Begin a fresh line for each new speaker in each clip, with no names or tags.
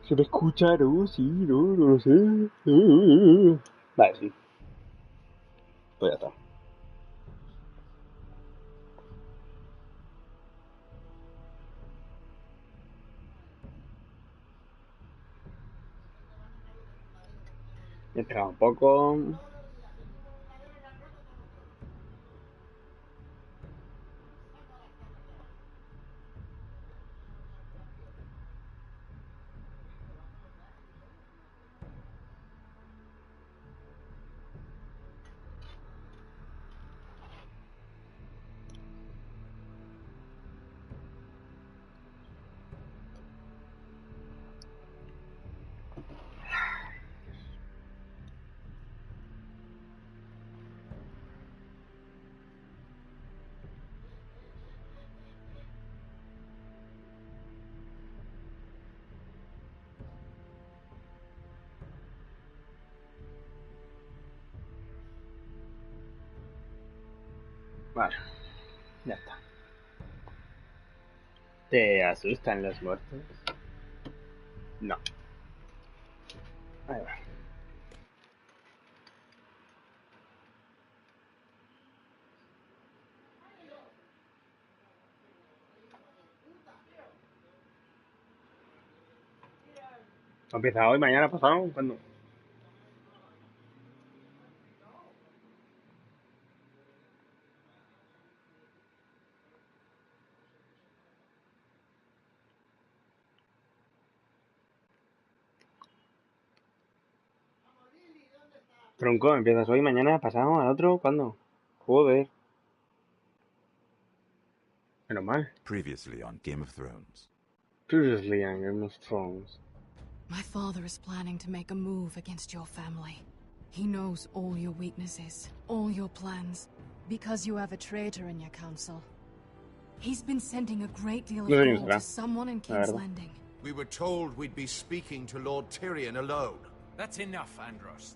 ¿Se me escucha? No, sí, no, no lo sé. Vale, sí. Pues ya está. Me he esperado un poco. Vale, ya está. ¿Te asustan los muertos? No. Ahí va. ¿Empieza hoy, mañana, pasado? ¿Cuándo? Tronco, ¿empiezas hoy, mañana, pasado, al otro? ¿Cuándo? Joder. Menos mal.
Previously on Game of Thrones.
Previously on Game of Thrones.
My father is planning to make a move against your family. He knows all your weaknesses, all your plans, because you have a traitor in your council. He's been sending a great deal of gold to someone in King's Landing.
We were told we'd be speaking to Lord Tyrion alone.
That's enough, Andros.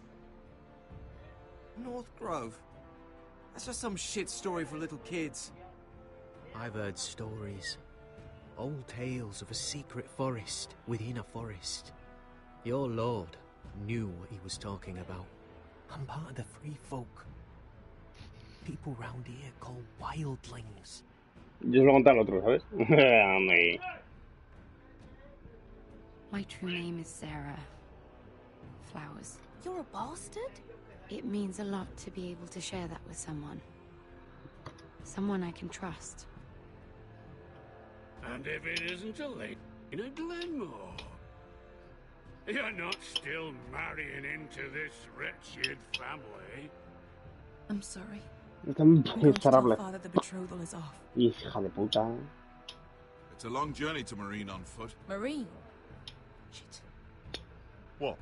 North Grove? That's just some shit story for little kids.
I've heard stories. Old tales of a secret forest within a forest. Your lord knew what he was talking about. I'm part of the free folk. People round here called wildlings.
Yo se lo conté al otro, ¿sabes?
My true name is Sarah Flowers.
You're a bastard?
It means a lot to be able to share that with someone. Someone I can trust.
And if it isn't a lady in a Glenmore, you're not still marrying into this wretched family.
I'm sorry.
Está muy desagradable.
Father, the betrothal is off.
Hija de puta.
It's a long journey to Marine on foot.
Marine? Shit.
What?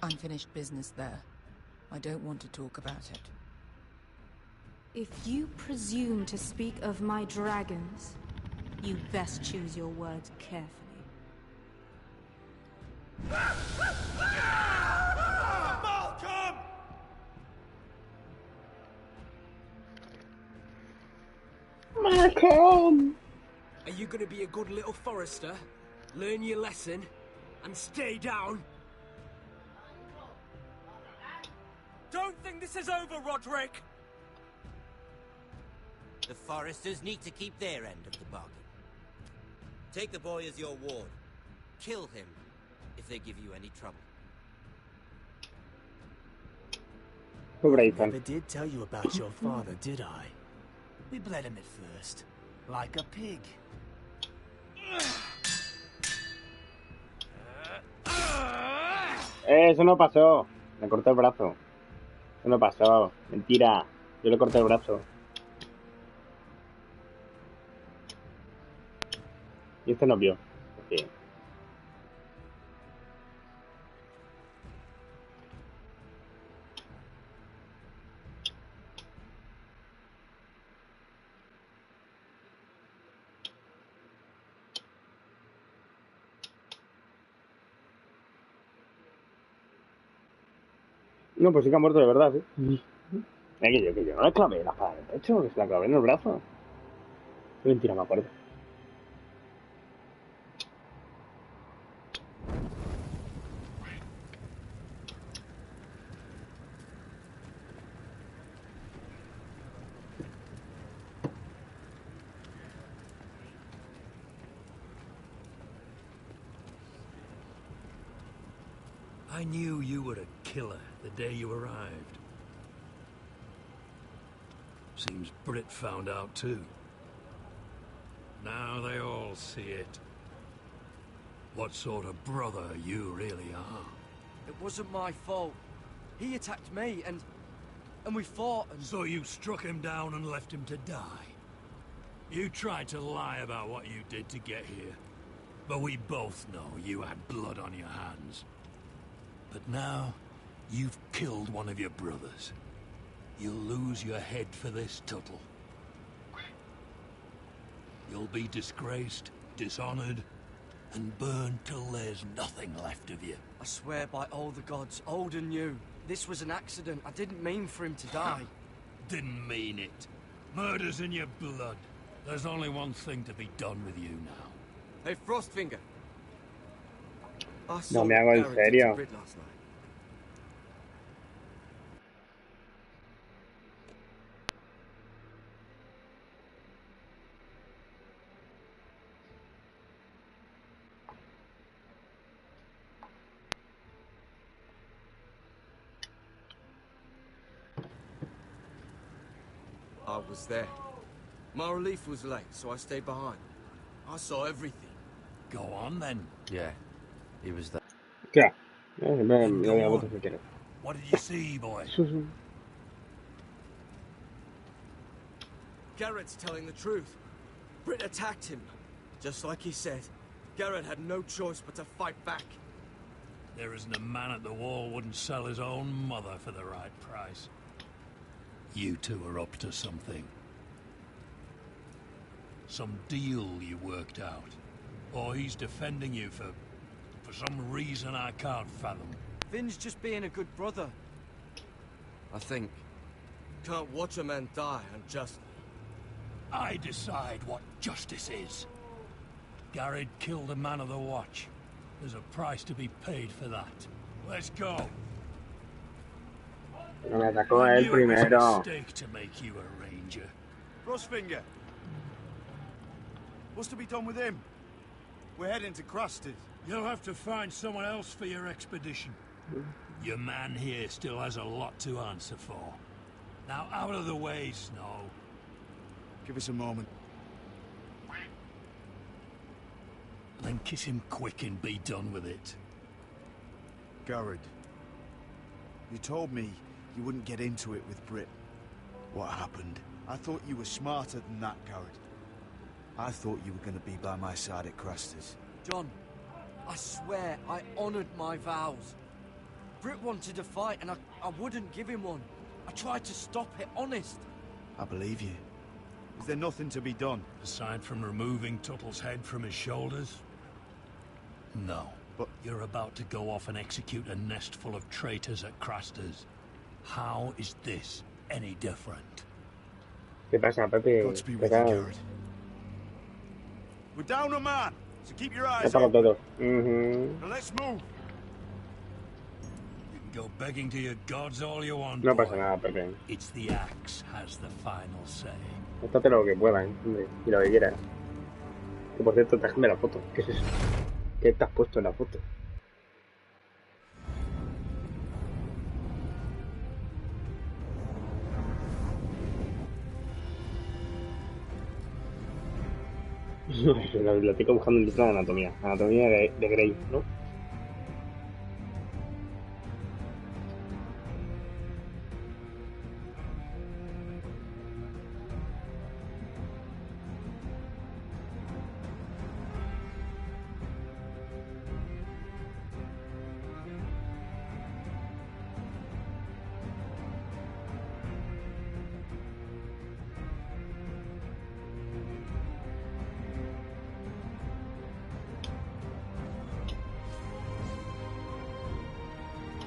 Unfinished business there. I don't want to talk about it.
If you presume to speak of my dragons, you best choose your words carefully.
Malcolm!
Malcolm!
Are you gonna be a good little forester? Learn your lesson and stay down? Don't think this is over, Roderick!
The foresters need to keep their end of the bargain. Take the boy as your ward. Kill him if they give you any trouble.
I never did tell you about your father, did I? We bled him at first, like a pig.
Eso no pasó. Me corté el brazo. Eso no pasó. Mentira. Yo le corté el brazo. Y este no vio. Okay. No, pues sí que ha muerto de verdad, ¿eh? Que yo no le clavé la espada en el pecho, que se la clavé en el brazo. Mentira, me acuerdo.
I knew you were a killer the day you arrived. Seems Brit found out too. Now they all see it. What sort of brother you really are.
It wasn't my fault. He attacked me, and we fought, and...
So you struck him down and left him to die? You tried to lie about what you did to get here. But we both know you had blood on your hands. But now, you've killed one of your brothers. You'll lose your head for this, Tuttle. You'll be disgraced, dishonored, and burned till there's nothing left of you.
I swear by all the gods, old and new, this was an accident. I didn't mean for him to die.
Didn't mean it. Murder's in your blood. There's only one thing to be done with you now.
Hey, Frostfinger.
No me hago en serio.
I was there. My relief was late, so I stayed behind. I saw everything.
Go on, then.
Yeah, he was there.
¿Qué?
What did you see, boy?
Garrett's telling the truth. Brit attacked him. Just like he said. Garrett had no choice but to fight back.
There isn't a man at the wall wouldn't sell his own mother for the right price. You two are up to something. Some deal you worked out. Or he's defending you for some reason I can't fathom.
Finn's just being a good brother. I think. Can't watch a man die unjustly.
I decide what justice is. Garrett killed a man of the watch. There's a price to be paid for that. Let's go.
Me atacó a él primero.
It was a mistake to make you a ranger.
Frostfinger. What's to be done with him? We're heading to Crusted.
You'll have to find someone else for your expedition. Your man here still has a lot to answer for. Now out of the way, Snow.
Give us a moment.
Then kiss him quick and be done with it.
Garrett, you told me you wouldn't get into it with Brit. What happened? I thought you were smarter than that, Garrett. I thought you were going to be by my side at Craster's.
John, I swear I honored my vows. Brit wanted to fight and I wouldn't give him one. I tried to stop it, honest.
I believe you. Is there nothing to be done?
Aside from removing Tuttle's head from his shoulders? No. But you're about to go off and execute a nest full of traitors at Craster's. How is this any different?
¿Qué pasa, Pepe?
Godspeed with you, Garrett. We're down a man, so keep your eyes
open.
Now let's move.
You can go begging to your gods all you want.
No pasa nada, Pepe.
It's the axe has the final say.
Estate lo que puedan, hombre, y lo que quieras. Que por cierto, déjame la foto. ¿Qué es eso? ¿Qué te has puesto en la foto? En la biblioteca buscando un libro de anatomía. Anatomía de Grey, ¿no?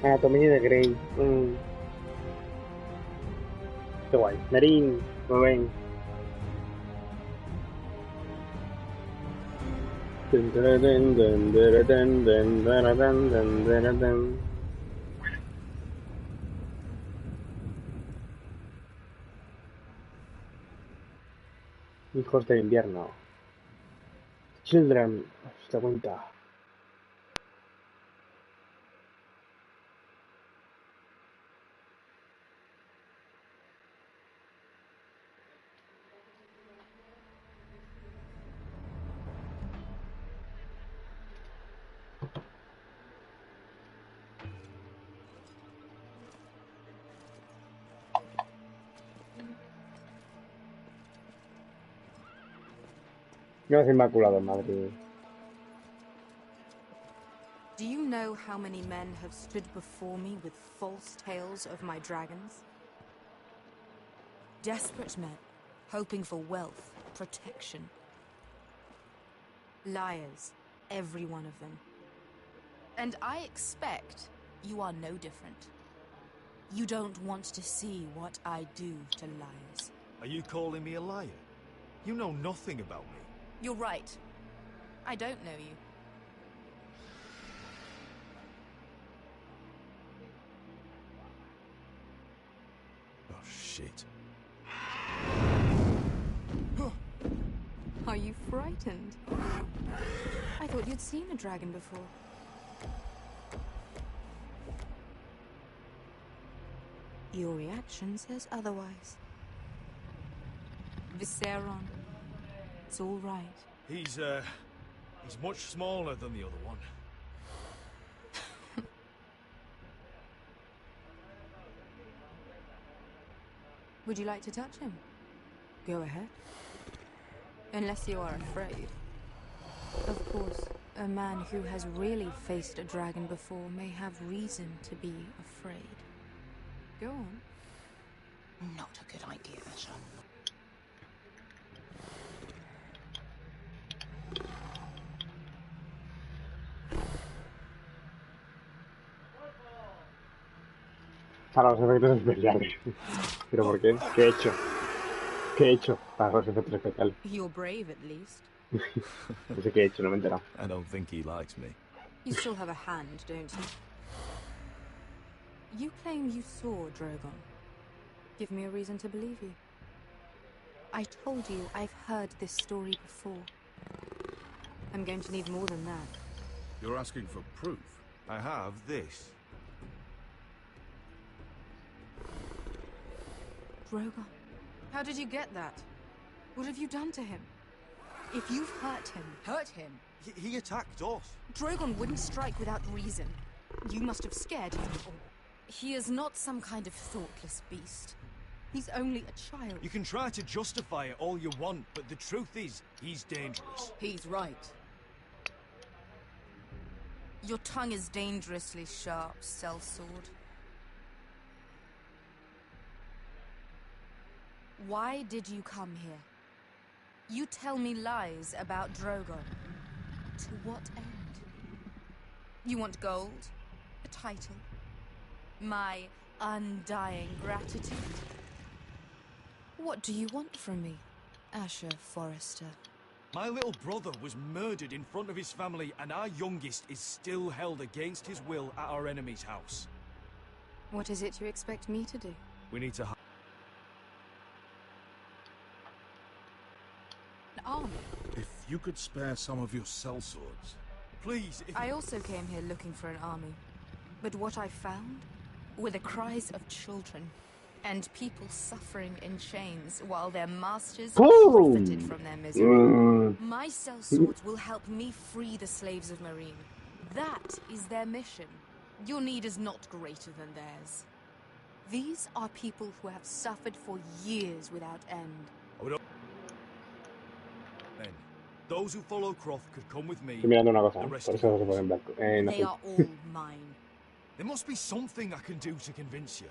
Anatomía de Grey. Qué guay. Merín, muy bien. Hijos del invierno. Children of the winter. Yo soy inmaculado, madre.
Do you know how many men have stood before me with false tales of my dragons? Desperate men, hoping for wealth, protection. Liars, every one of them. And I expect you are no different. You don't want to see what I do to liars.
Are you calling me a liar? You know nothing about me.
You're right. I don't know you.
Oh, shit.
Are you frightened? I thought you'd seen a dragon before. Your reaction says otherwise. Visceron. It's all right.
He's much smaller than the other one.
Would you like to touch him? Go ahead. Unless you are afraid. Of course, a man who has really faced a dragon before may have reason to be afraid. Go on.
Not a good idea, Asher.
Para los efectos especiales. ¿Pero por qué? ¿Qué he hecho? ¿Qué he hecho para los efectos especiales?
You're brave, at least.
No sé qué he hecho, no me he enterado.
I don't think he likes me.
You still have a hand, don't you? You claim you saw Drogon. Give me a reason to believe you. I told you I've heard this story before. I'm going to need more than that.
You're asking for proof?
I have this.
Drogon, how did you get that? What have you done to him? If you've hurt him.
He attacked us.
Drogon wouldn't strike without reason. You must have scared him. He is not some kind of thoughtless beast. He's only a child.
You can try to justify it all you want, but the truth is, he's dangerous.
He's right. Your tongue is dangerously sharp, sellsword. Why did you come here? You tell me lies about Drogon. To what end? You want gold? A title? My undying gratitude? What do you want from me, Asher Forrester?
My little brother was murdered in front of his family, and our youngest is still held against his will at our enemy's house.
What is it you expect me to do?
We need to...
An army?
If you could spare some of your sellswords.
Please, if...
I also came here looking for an army. But what I found were the cries of children and people suffering in chains while their masters profited from their misery. My sellswords will help me free the slaves of Marine. That is their mission. Your need is not greater than theirs. These are people who have suffered for years without end.
Men, those who follow Croft could come with me.
Estoy mirando una cosa,
The
¿eh?
rest
Por
of
eso no
you
se pone en blanco. En
They
azul.
are all mine.
There must be something I can do to convince you.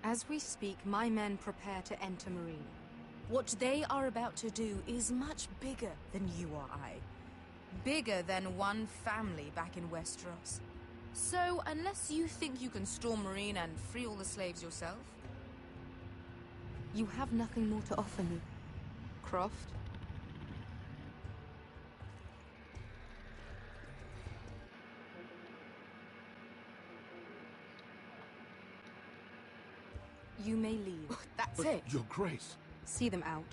As we speak, my men prepare to enter Marine. What they are about to do is much bigger than you or I. Bigger than one family back in Westeros. So, unless you think you can storm Marine and free all the slaves yourself, you have nothing more to offer me, Croft. You may leave. That's it.
Your Grace.
See them out.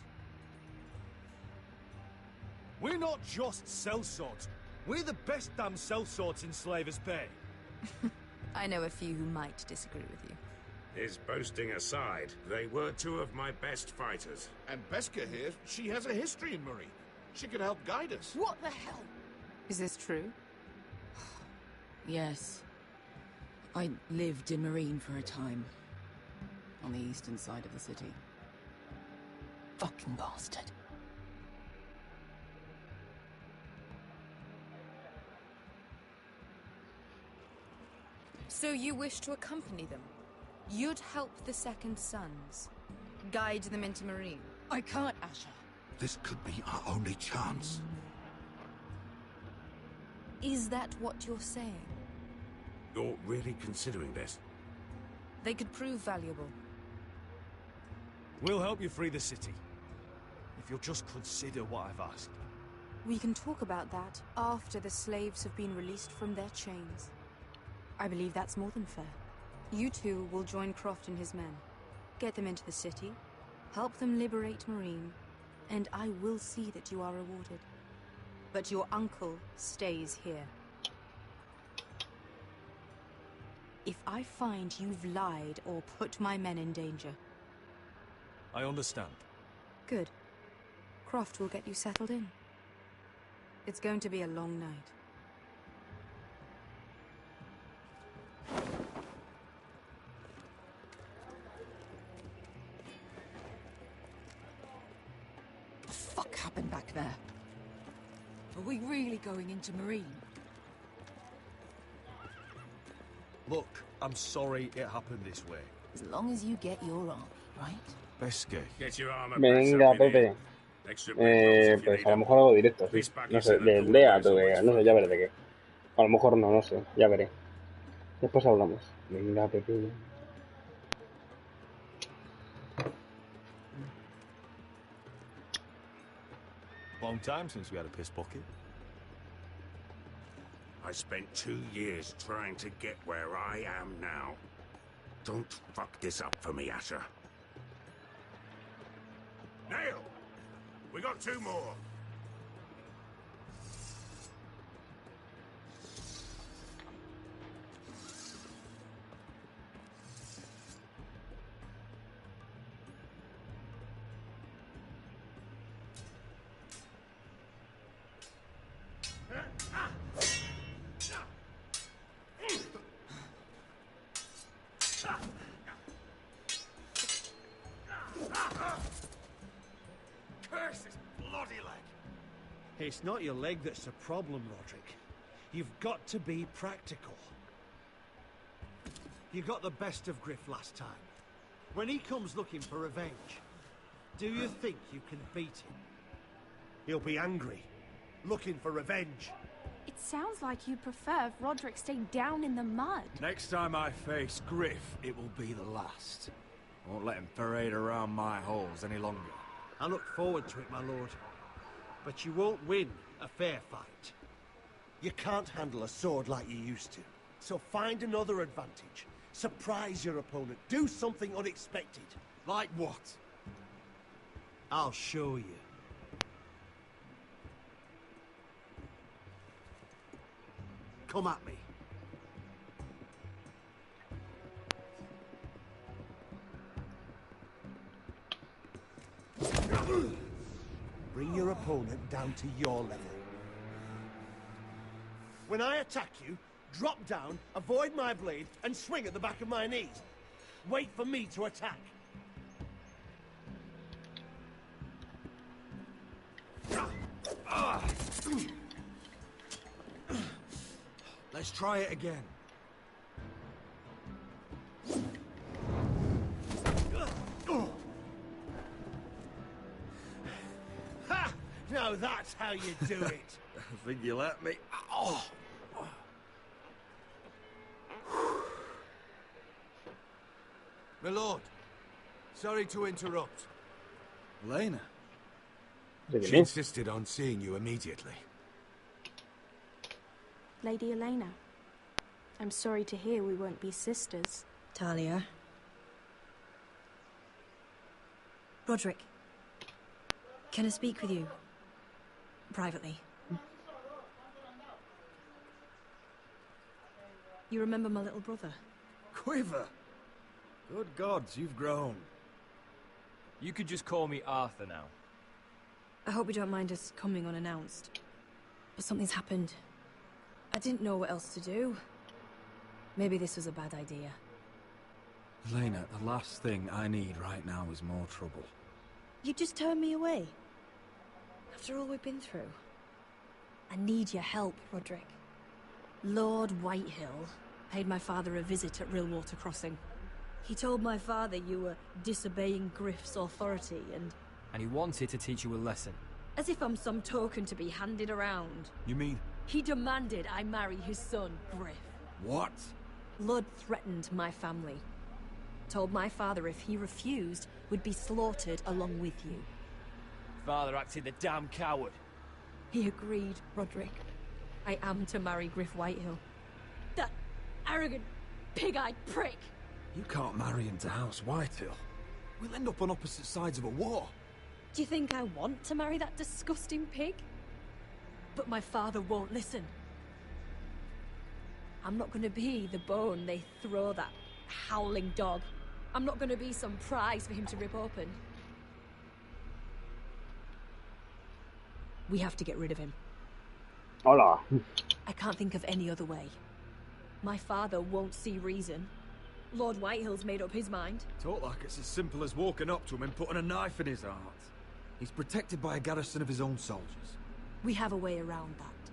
We're not just sellswords. We're the best damn sellswords in Slavers Bay.
I know a few who might disagree with you.
His boasting aside, they were two of my best fighters.
And Beska here, she has a history in Marine. She could help guide us.
What the hell? Is this true?
Yes. I lived in Marine for a time. On the eastern side of the city. Fucking bastard.
So you wish to accompany them? You'd help the Second Sons? Guide them into Marine?
I can't, Asher.
This could be our only chance.
Is that what you're saying?
You're really considering this?
They could prove valuable.
We'll help you free the city. If you'll just consider what I've asked.
We can talk about that after the slaves have been released from their chains. I believe that's more than fair. You two will join Croft and his men. Get them into the city, help them liberate Marine, and I will see that you are rewarded. But your uncle stays here. If I find you've lied or put my men in danger...
I understand.
Good. Croft will get you settled in. It's going to be a long night.
What the fuck happened back there? Are we really going into Marine?
Look, I'm sorry it happened this way.
As long as you get your army, right?
Best go. Get your armor
Venga, Pepe. Pues a lo mejor hago directo, sí. No sé, de aldea, no sé, ya veré de qué. A lo mejor no, no sé, ya veré. Después hablamos. Venga, Pepe.
Long time since we had a piss bucket.
I spent 2 years trying to get where I am now. Don't fuck this up for me, Asher. Nail! We got 2 more.
It's not your leg that's the problem, Roderick. You've got to be practical. You got the best of Griff last time. When he comes looking for revenge, do you think you can beat him? He'll be angry, looking for revenge.
It sounds like you prefer if Roderick stayed down in the mud.
Next time I face Griff, it will be the last. I won't let him parade around my halls any longer.
I look forward to it, my lord. But you won't win a fair fight. You can't handle a sword like you used to. So find another advantage. Surprise your opponent. Do something unexpected.
Like what?
I'll show you. Come at me. Bring your opponent down to your level. When I attack you, drop down, avoid my blade, and swing at the back of my knees. Wait for me to attack.
Let's try it again.
Ha! Now that's how you do it.
I think you let me. Oh.
My lord, sorry to interrupt.
Elena?
She insisted on seeing you immediately.
Lady Elena, I'm sorry to hear we won't be sisters.
Talia. Roderick, can I speak with you? Privately. You remember my little brother?
Quiver! Good gods, you've grown.
You could just call me Arthur now.
I hope you don't mind us coming unannounced. But something's happened. I didn't know what else to do. Maybe this was a bad idea.
Elena, the last thing I need right now is more trouble.
You just turned me away. After all we've been through. I need your help, Roderick. Lord Whitehill paid my father a visit at Rillwater Crossing. He told my father you were disobeying Griff's authority and
he wanted to teach you a lesson.
as if I'm some token to be handed around.
You mean...
He demanded I marry his son, Griff.
What?
Lord threatened my family. Told my father if he refused, would be slaughtered along with you.
Father acted the damn coward.
He agreed, Roderick. I am to marry Griff Whitehill. That arrogant, pig-eyed prick!
You can't marry into House Whitehill. We'll end up on opposite sides of a war.
Do you think I want to marry that disgusting pig? But my father won't listen. I'm not gonna be the bone they throw that howling dog. I'm not gonna be some prize for him to rip open. We have to get rid of him.
Hola.
I can't think of any other way. My father won't see reason. Lord Whitehill's made up his mind.
Talk like it's as simple as walking up to him and putting a knife in his heart. He's protected by a garrison of his own soldiers.
We have a way around that.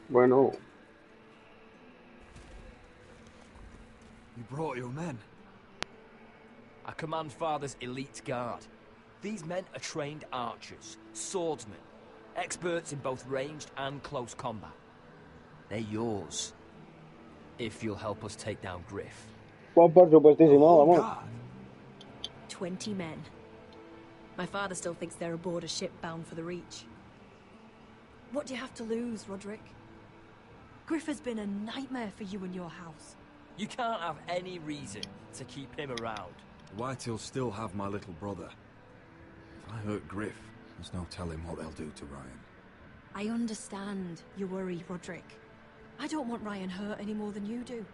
Bueno.
You brought your men.
I command Father's elite guard. These men are trained archers, swordsmen, experts in both ranged and close combat. They're yours. If you'll help us take down Griff.
Pues por supuestísimo, vamos.
20 men. My father still thinks they're aboard a ship bound for the Reach. What do you have to lose, Roderick? Griff has been a nightmare for you and your house.
You can't have any reason to keep him around.
The Whitehills still have my little brother. If I hurt Griff, there's no telling what they'll do to Ryan.
I understand your worry, Roderick. I don't want Ryan hurt any more than you do.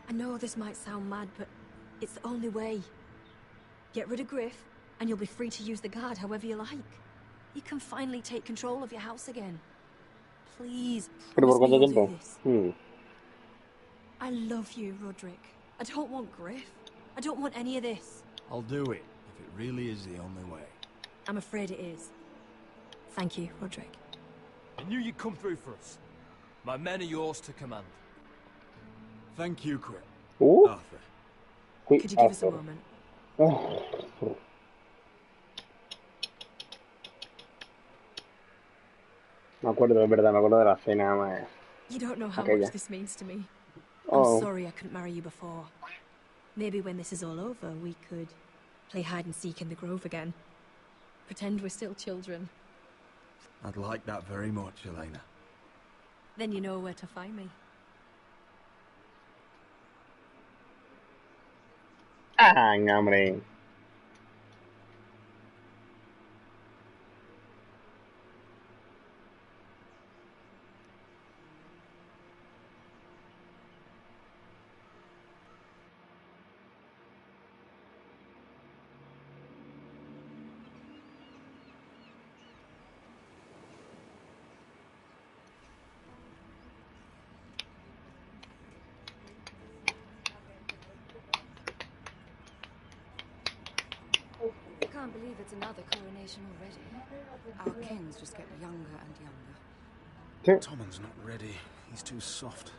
I know this might sound mad, but it's the only way. Get rid of Griff, and you'll be free to use the guard however you like. You can finally take control of your house again. Please,
¿Pero por cuánto
promise me you'll
tiempo?
do this. I love you, Roderick. I don't want Griff. I don't want any of this.
I'll do it, if it really is the only way.
I'm afraid it is. Thank you, Roderick.
I knew you'd come through for us. My men are yours to command.
Thank you, Crit.
Arthur.
Could you give us a moment?
Me acuerdo, es verdad, me acuerdo de la cena más.
You don't know how
Aquella.
much this means to me.
Oh.
I'm sorry I couldn't marry you before. Maybe when this is all over, we could play hide and seek in the grove again. Pretend we're still children.
I'd like that very much, Elena.
Then you know where to find me.
Ah, hombre.
I can't believe it's another coronation already. Our kings just get younger and younger.
Tommen's not ready. He's too soft.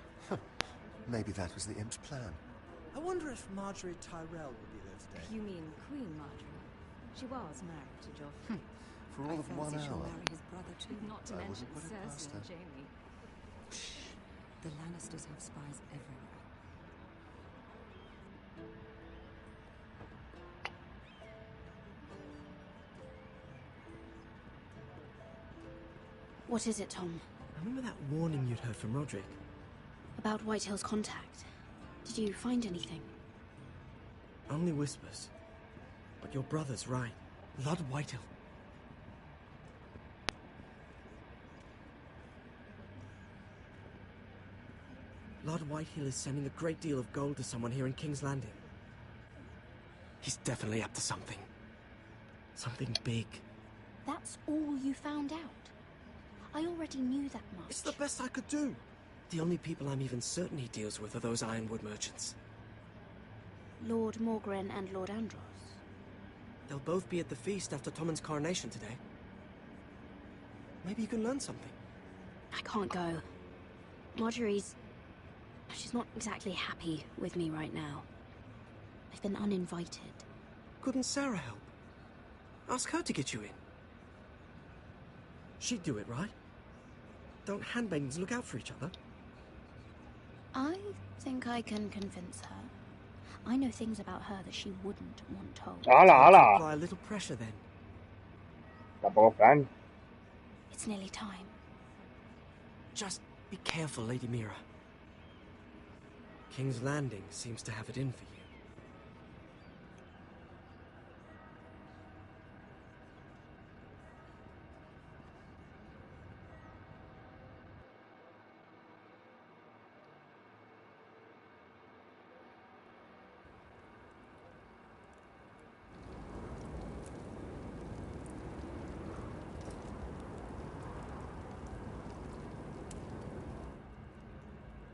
Maybe that was the imp's plan.
I wonder if Marjorie Tyrell will be there today.
You mean Queen Marjorie? She was married to Joffrey.
For all of 1
she'll
hour.
marry his brother too, not to
I
mention
wouldn't put it past
Cersei
her.
and Jaime. The Lannisters have spies everywhere.
What is it, Tom?
Remember that warning you'd heard from Roderick?
About Whitehill's contact. Did you find anything?
Only whispers. But your brother's right. Lord Whitehill. Lord Whitehill is sending a great deal of gold to someone here in King's Landing. He's definitely up to something. Something big.
That's all you found out? I already knew that much.
It's the best I could do. The only people I'm even certain he deals with are those ironwood merchants.
Lord Morgren and Lord Andros.
They'll both be at the feast after Tommen's coronation today. Maybe you can learn something.
I can't go. She's not exactly happy with me right now. I've been uninvited.
Couldn't Sarah help? Ask her to get you in. She'd do it, right? Don't handmaidens look out for each other?
I think I can convince her. I know things about her that she wouldn't want told.
¡Hala,
Apply a little pressure then.
Tampoco plan.
It's nearly time.
Just be careful, Lady Mira. King's Landing seems to have it in for you.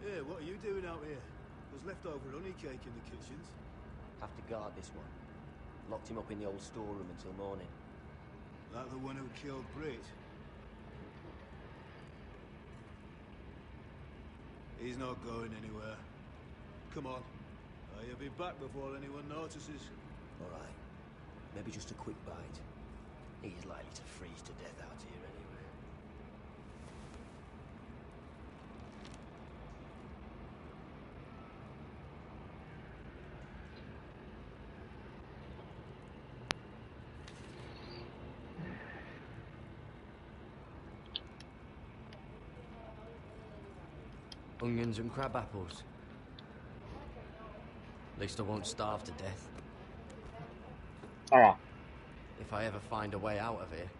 Yeah, what are you doing out here? There's leftover honey cake in the kitchens.
Have to guard this one. Locked him up in the old storeroom until morning.
Like the one who killed Brit. He's not going anywhere. Come on. You'll be back before anyone notices.
All right. Maybe just a quick bite. He's likely to freeze to death out here anyway.
Onions and crab apples. At least I won't starve to death.
Venga.
If I ever find a way out of here.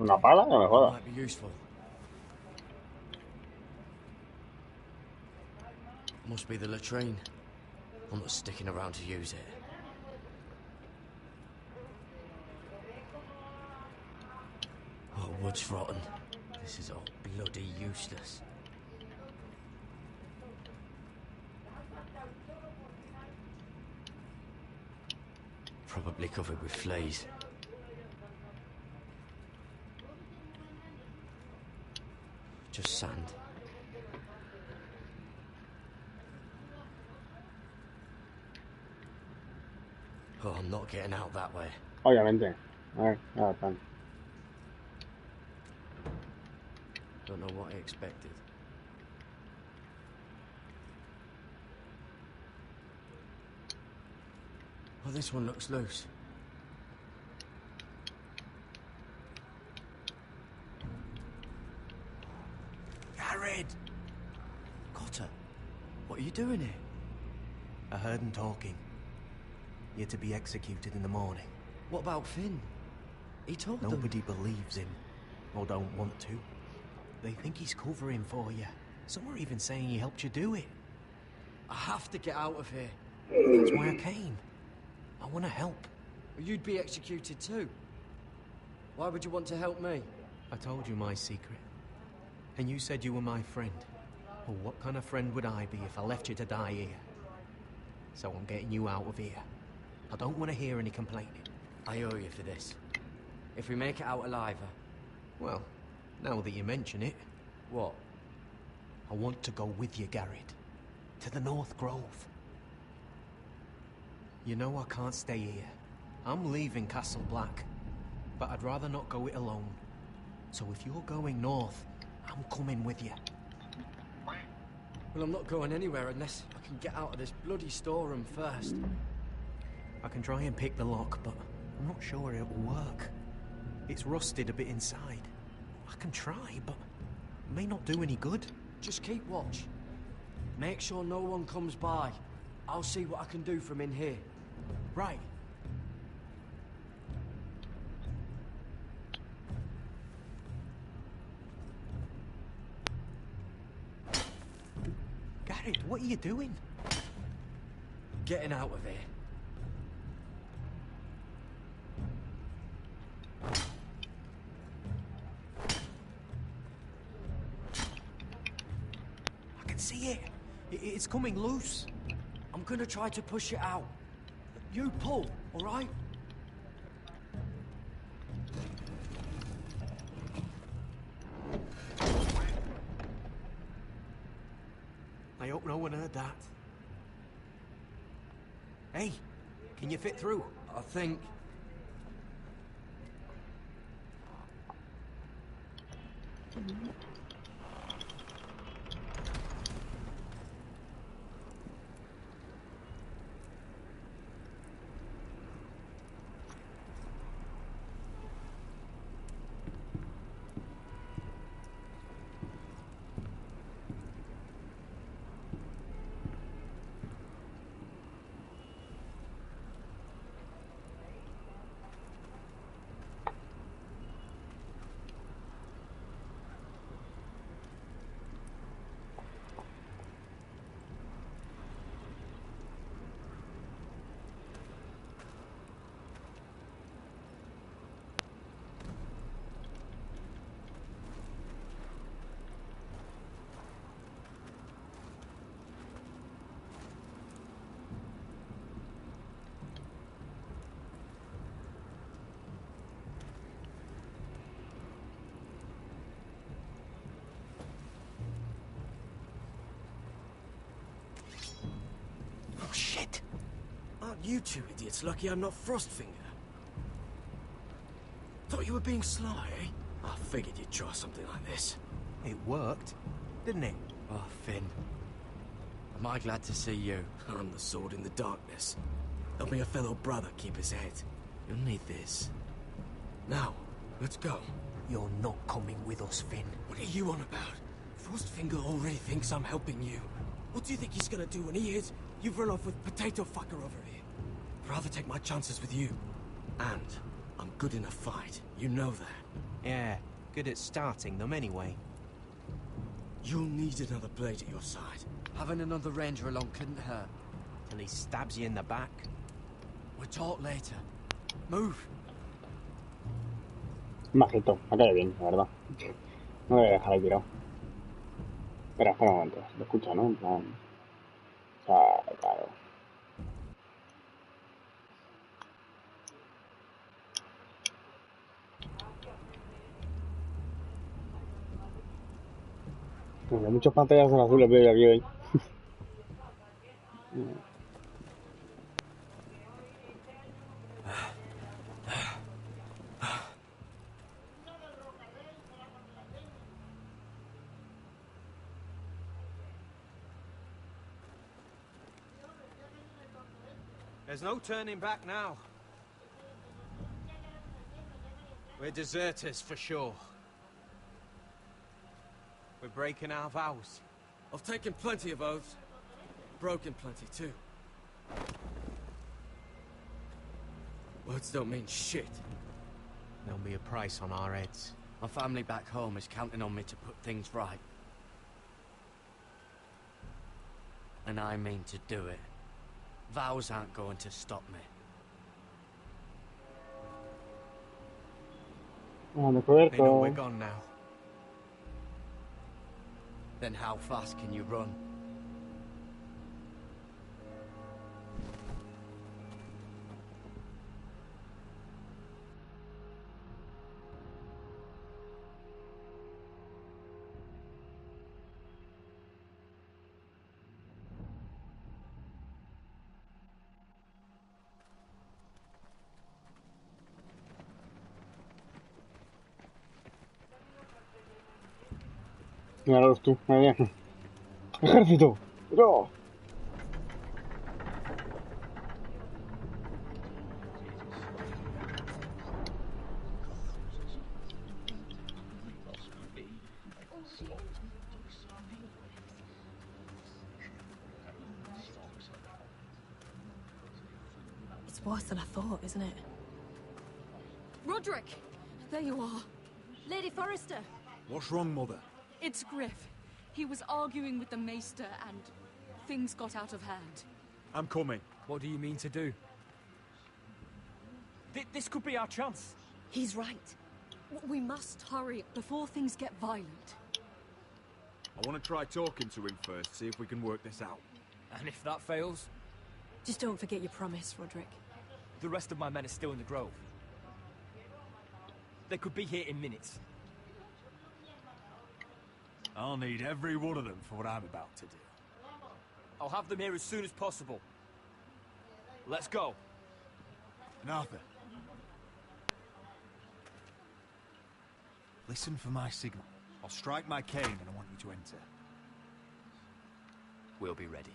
Una pala, no me jodas.
Might be useful. Must be the latrine. I'm not sticking around to use it. Oh, wood's rotten. This is all bloody useless. Probably covered with fleas. Just sand. Oh, I'm not getting out that way.
Obviamente. A ver, nada tan.
Don't know what I expected. Well, this one looks loose. Jared! Cotter, what are you doing here?
I heard him talking. You're to be executed in the morning.
What about Finn? He told them.
Nobody believes him, or don't want to. They think he's covering for you. Some are even saying he helped you do it.
I have to get out of here.
That's why I came. I want to help.
You'd be executed too. Why would you want to help me?
I told you my secret. And you said you were my friend. Well, what kind of friend would I be if I left you to die here? So I'm getting you out of here. I don't want to hear any complaining.
I owe you for this. If we make it out alive...
Well, now that you mention it...
What?
I want to go with you, Garrett. To the North Grove. You know I can't stay here. I'm leaving Castle Black. But I'd rather not go it alone. So if you're going north, I'm coming with you.
Well, I'm not going anywhere unless I can get out of this bloody storeroom first.
I can try and pick the lock, but I'm not sure it will work. It's rusted a bit inside. I can try, but it may not do any good.
Just keep watch. Make sure no one comes by. I'll see what I can do from in here.
Right. Jared, what are you doing?
Getting out of here.
I can see it. It's coming loose.
I'm gonna try to push it out. You pull, all right?
I hope no one heard that. Hey, can you fit through?
I think...
Oh, shit.
Aren't you two idiots lucky I'm not Frostfinger? Thought you were being sly, eh? I figured you'd try something like this.
It worked, didn't it?
Oh, Finn. Am I glad to see you? I'm the sword in the darkness. Helping a fellow brother keep his head. You'll need this. Now, let's go.
You're not coming with us, Finn.
What are you on about? Frostfinger already thinks I'm helping you. What do you think he's gonna do when he hears you've run off with Potato Fucker over here? I'd rather take my chances with you. And I'm good in a fight. You know that.
Yeah, good at starting them anyway.
You'll need another blade at your side. Having another ranger along couldn't hurt.
Till he stabs you in the back.
We'll talk later. Move.
Majito, me cae bien, la verdad. No lo voy a dejar ahí tirado. Espera un momento. Lo escucha, ¿no? En plan... O sea, claro. Bueno, muchos pantallas azules veo aquí hoy.
There's no turning back now. We're deserters for sure. We're breaking our vows.
I've taken plenty of oaths. Broken plenty too. Words don't mean shit.
There'll be a price on our heads.
My family back home is counting on me to put things right. And I mean to do it. Vows aren't going to stop me.
They know we're gone now.
Then how fast can you run?
Míralos tú, madre mía. ¡Ejército! ¡Yo!
It's worse than I thought, isn't it?
Roderick! There you are.
Lady Forrester!
What's wrong, Mother?
It's Griff. He was arguing with the Maester and... things got out of hand.
I'm coming.
What do you mean to do? This could be our chance.
He's right. We must hurry before things get violent.
I want to try talking to him first, see if we can work this out.
And if that fails?
Just don't forget your promise, Roderick.
The rest of my men are still in the grove. They could be here in minutes.
I'll need every one of them for what I'm about to do.
I'll have them here as soon as possible. Let's go.
And Arthur, listen for my signal. I'll strike my cane and I want you to enter.
We'll be ready.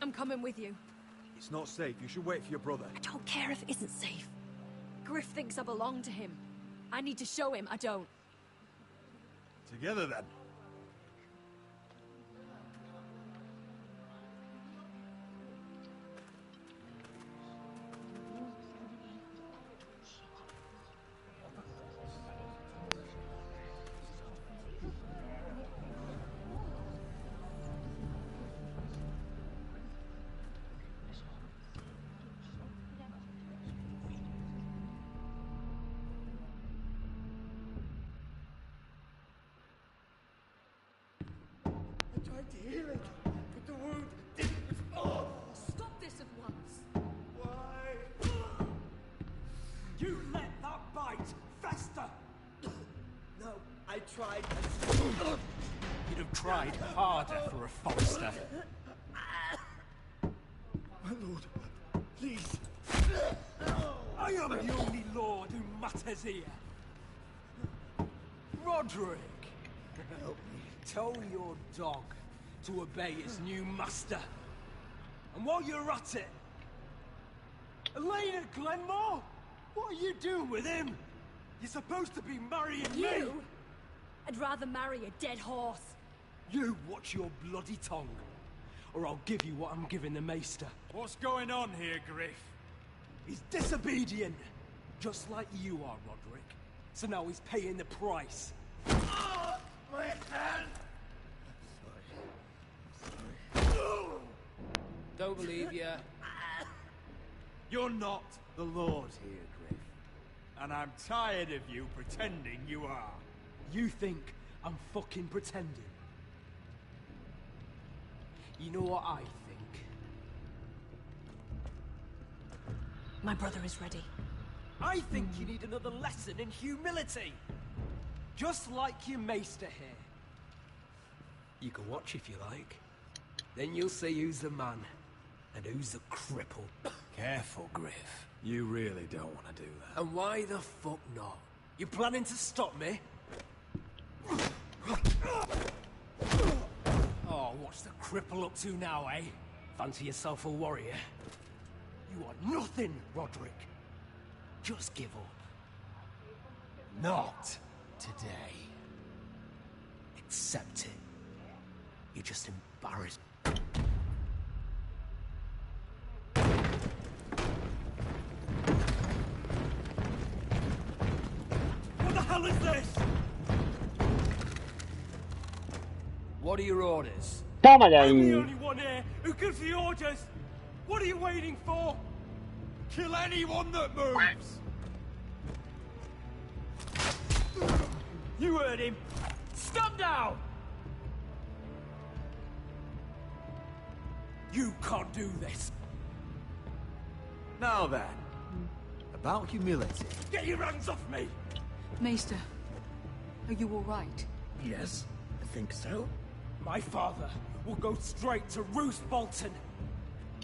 I'm coming with you.
It's not safe. You should wait for your brother.
I don't care if it isn't safe. Griff thinks I belong to him. I need to show him I don't.
Together then.
To heal it, but the wound didn't respond.
Stop this at once.
Why?
You let that bite fester.
No, I tried.
You'd have tried harder for a Forester.
My lord, please.
I am the only lord who matters here. Roderick,
Help me.
tell your dog to obey its new master. And while you're at it, Elena Glenmore, what are you doing with him? You're supposed to be marrying me.
You? I'd rather marry a dead horse.
You watch your bloody tongue, or I'll give you what I'm giving the maester.
What's going on here, Griff?
He's disobedient, just like you are, Roderick. So now he's paying the price.
Oh, my hand!
Don't believe you.
You're not the Lord here, Griff. And I'm tired of you pretending you are.
You think I'm fucking pretending? You know what I think?
My brother is ready.
I think you need another lesson in humility. Just like your maester here. You can watch if you like. Then you'll see who's the man and who's the cripple.
Careful, Griff. You really don't want to do that.
And why the fuck not? You planning to stop me? Oh, what's the cripple up to now, eh? Fancy yourself a warrior? You are nothing, Roderick. Just give up. Not today. Accept it. You're just embarrassed. What the hell is this?
What are your orders?
Toma ya
I'm the
ahí.
only one here who gives the orders. What are you waiting for?
Kill anyone that moves!
You heard him. Stand down! You can't do this.
Now then, about humility.
Get your hands off me!
Maester, are you all right?
Yes, I think so.
My father will go straight to Roose Bolton.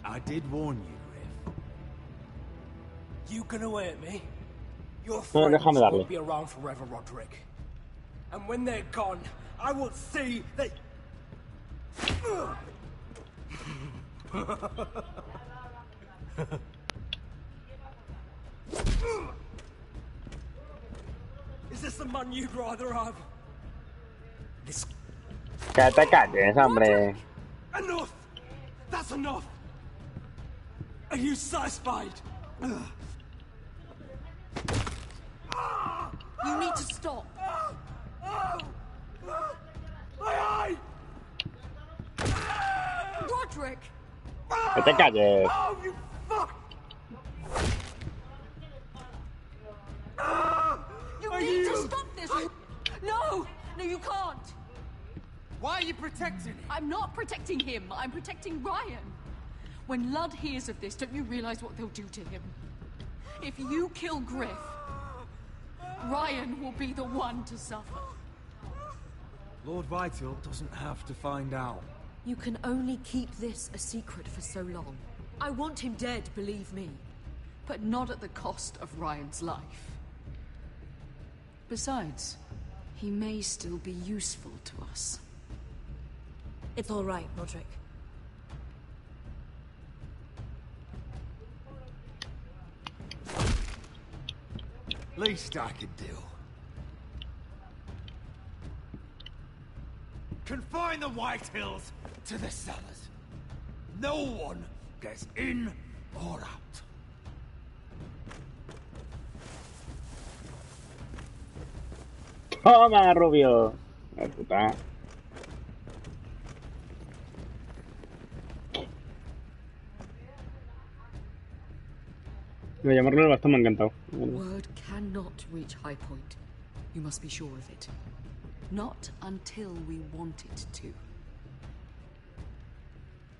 I did warn you, Griff.
You gonna hurt me? Your
No,
friends
déjame darle.
won't be around forever, Roderick. And when they're gone, I will see that... Is this the man you'd rather have? This...
Que te calles, hombre.
Enough! That's enough! Are you satisfied?
You need to stop. Roderick!
Que te calles.
Oh, you fuck! You need to stop this! No! No, you can't!
Why are you protecting him?
I'm not protecting him. I'm protecting Ryan. When Ludd hears of this, don't you realize what they'll do to him? If you kill Griff, Ryan will be the one to suffer.
Lord Vital doesn't have to find out.
You can only keep this a secret for so long. I want him dead, believe me.
But not at the cost of Ryan's life. Besides, he may still be useful to us.
It's all right, Roderick.
Least I could do. Confine the Whitehills to the cellars. No one gets in or out.
Toma, Rubio. La puta. Lo de llamarlo el bastón me ha encantado.
Word cannot reach High Point. You must be sure of it. Not until we want it to.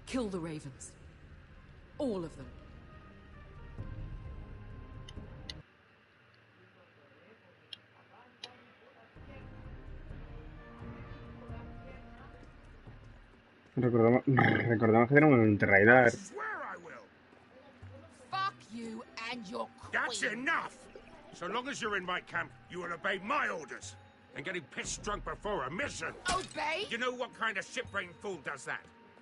Kill the ravens. All of them.
Recordamos que tenemos un interraidar.
Fuck you and your queen. That's enough! So long as you're in my camp, you will obey my orders. And getting pissed drunk before a mission.
Obey?
You know what kind of ship-brained fool does that?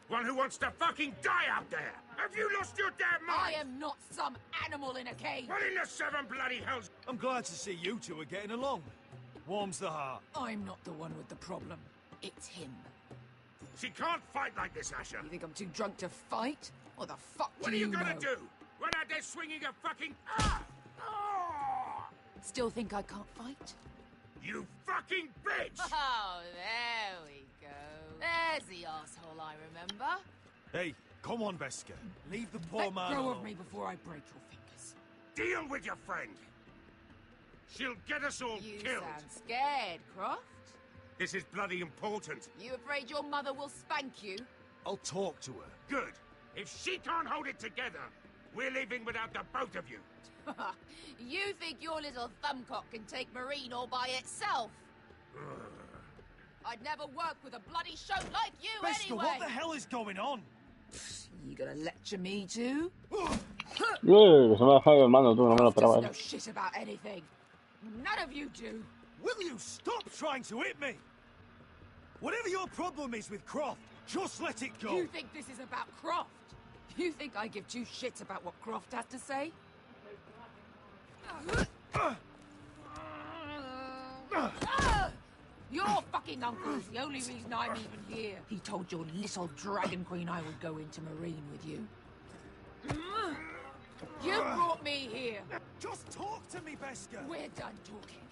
One who wants to fucking die out there! Have you lost your damn mind?
I am not some animal in a cage.
What in the seven bloody hells?
I'm glad to see you two are getting along. Warms the heart.
I'm not the one with the problem. It's him.
She can't fight like this, Asher.
You think I'm too drunk to fight? What the fuck
What
do
are you
you
gonna
know?
do? Run out there swinging a fucking... Ah! Ah!
Still think I can't fight?
You fucking bitch!
Oh, there we go. There's the asshole I remember.
Hey, come on, Veska. Leave the poor man
Let go
alone.
of me before I break your fingers.
Deal with your friend. She'll get us all
You
killed.
sound scared, Croft.
This is bloody important.
You afraid your mother will spank you?
I'll talk to her.
Good. If she can't hold it together, we're leaving without the both of you.
You think your little thumbcock can take Marine all by itself? I'd never work with a bloody show like you
Veska,
anyway!
what the hell is going on?
You gonna lecture me too?
Se me ha bajado el mando, tú, no me lo esperaba.
No shit about anything. None of you do.
Will you stop trying to hit me? Whatever your problem is with Croft, just let it go.
You think this is about Croft? You think I give two shits about what Croft has to say? Your fucking uncle's the only reason I'm even here. He told your little dragon queen I would go into Marine with you. You brought me here.
Just talk to me, Veska.
We're done talking.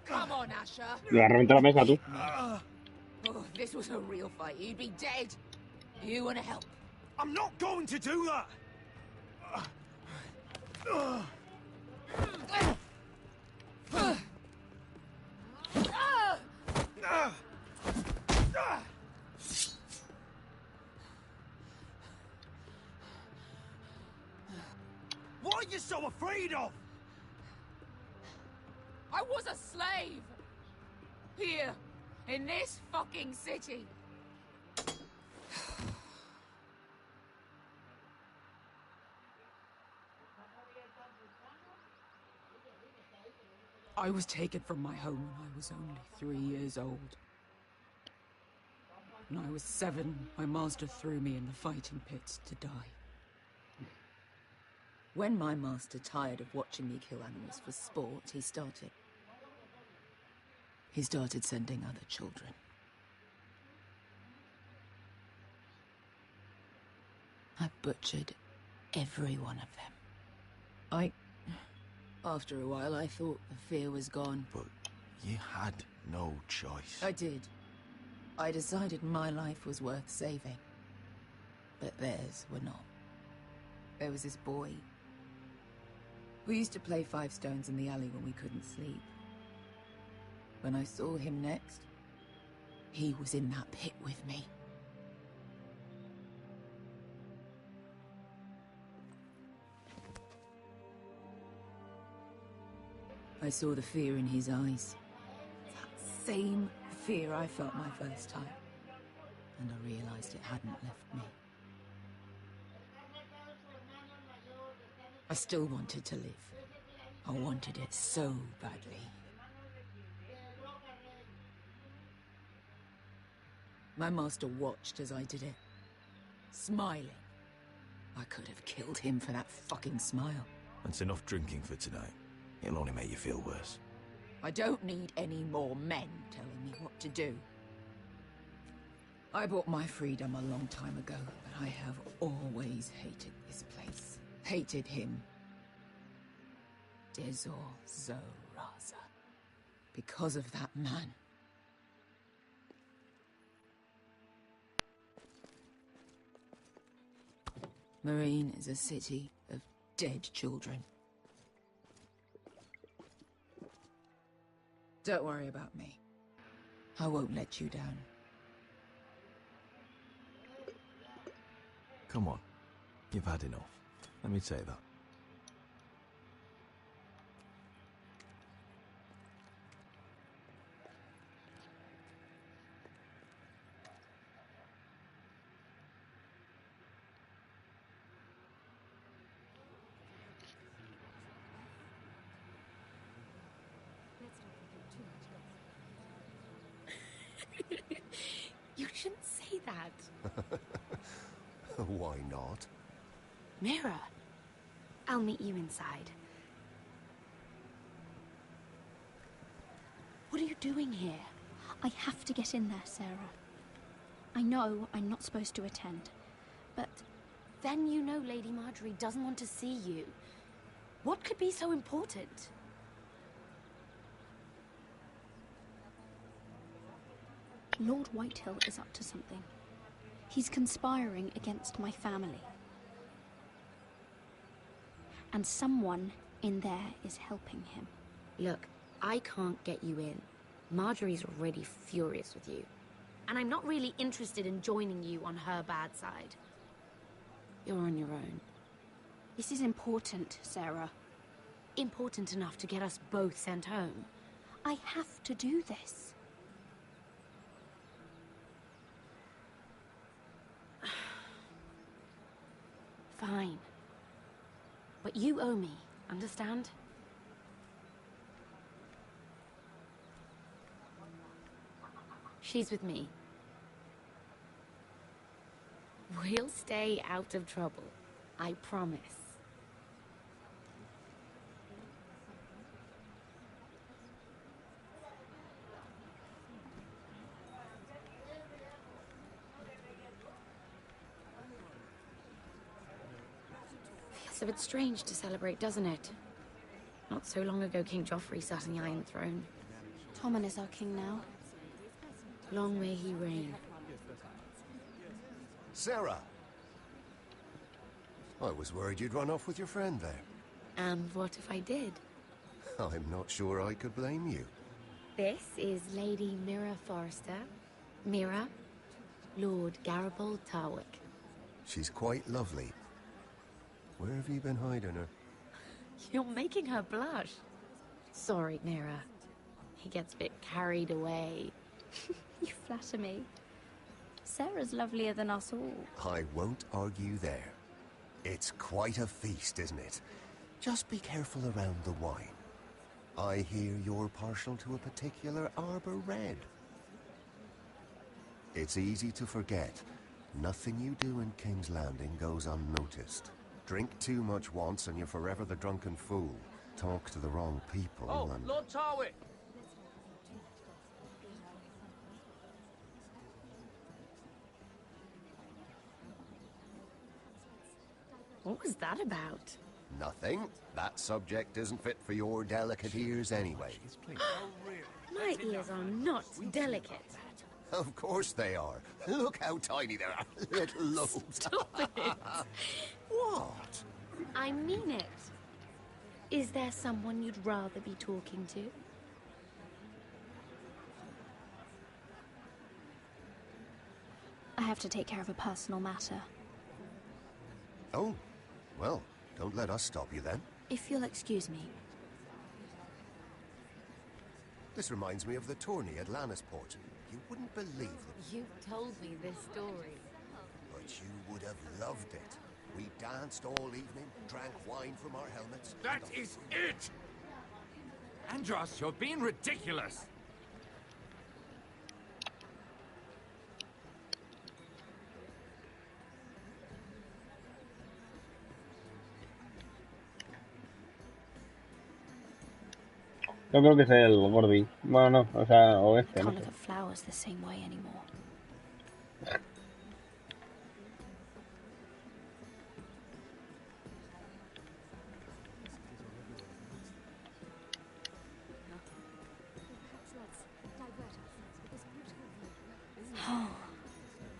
Come on, Asher.
Le has reventado la mesa, tú.
Oh, if this was a real fight, you'd be dead. You want to help?
I'm not going to do that. What are you so afraid of?
I was a slave. Here, in this fucking city. I was taken from my home when I was only 3 years old. When I was 7, my master threw me in the fighting pits to die. When my master tired of watching me kill animals for sport, he started sending other children.
I butchered every one of them. After a while, I thought the fear was gone.
But you had no choice.
I did. I decided my life was worth saving. But theirs were not. There was this boy. We used to play 5 stones in the alley when we couldn't sleep. When I saw him next, he was in that pit with me. I saw the fear in his eyes. That same fear I felt my first time. And I realized it hadn't left me. I still wanted to live. I wanted it so badly. My master watched as I did it, smiling. I could have killed him for that fucking smile.
That's enough drinking for tonight. It'll only make you feel worse.
I don't need any more men telling me what to do. I bought my freedom a long time ago, but I have always hated this place. Hated him. Dezor Zoraza. Because of that man. Marine is a city of dead children. Don't worry about me. I won't let you down.
Come on. You've had enough. Let me say that.
You shouldn't say that.
Why not?
Mira, I'll meet you inside. What are you doing here?
I have to get in there, Sarah. I know I'm not supposed to attend, but...
Then you know Lady Marjorie doesn't want to see you. What could be so important?
Lord Whitehill is up to something. He's conspiring against my family. And someone in there is helping him.
Look, I can't get you in. Marjorie's already furious with you. And I'm not really interested in joining you on her bad side. You're on your own.
This is important, Sarah.
Important enough to get us both sent home.
I have to do this.
Fine. But you owe me, understand? She's with me. We'll stay out of trouble. I promise. Feels a bit strange to celebrate, doesn't it? Not so long ago, King Joffrey sat on the Iron Throne.
Tommen is our king now.
Long may he reign.
Sarah! I was worried you'd run off with your friend there.
And what if I did?
I'm not sure I could blame you.
This is Lady Mira Forrester. Mira, Lord Garibald Tarwick.
She's quite lovely. Where have you been hiding her?
You're making her blush. Sorry, Mira. He gets a bit carried away.
You flatter me. Sarah's lovelier than us all.
I won't argue there. It's quite a feast, isn't it? Just be careful around the wine. I hear you're partial to a particular arbor red. It's easy to forget. Nothing you do in King's Landing goes unnoticed. Drink too much once and you're forever the drunken fool. Talk to the wrong people and...
Lord Tarwick!
What was that about?
Nothing. That subject isn't fit for your delicate ears anyway.
My ears are not delicate.
Of course they are. Look how tiny they are. Little lobes.
Stop it.
What?
I mean it. Is there someone you'd rather be talking to?
I have to take care of a personal matter.
Oh, well, don't let us stop you then.
If you'll excuse me.
This reminds me of the tourney at Lannisport. You wouldn't believe it.
You've told me this story.
But you would have loved it. We danced all evening, drank wine from our helmets.
That is it!
Andros, you're being ridiculous.
Yo creo que es el Gordy. Bueno, no, o sea, o este,
Can't
no
look
sé.
at flowers the same way anymore.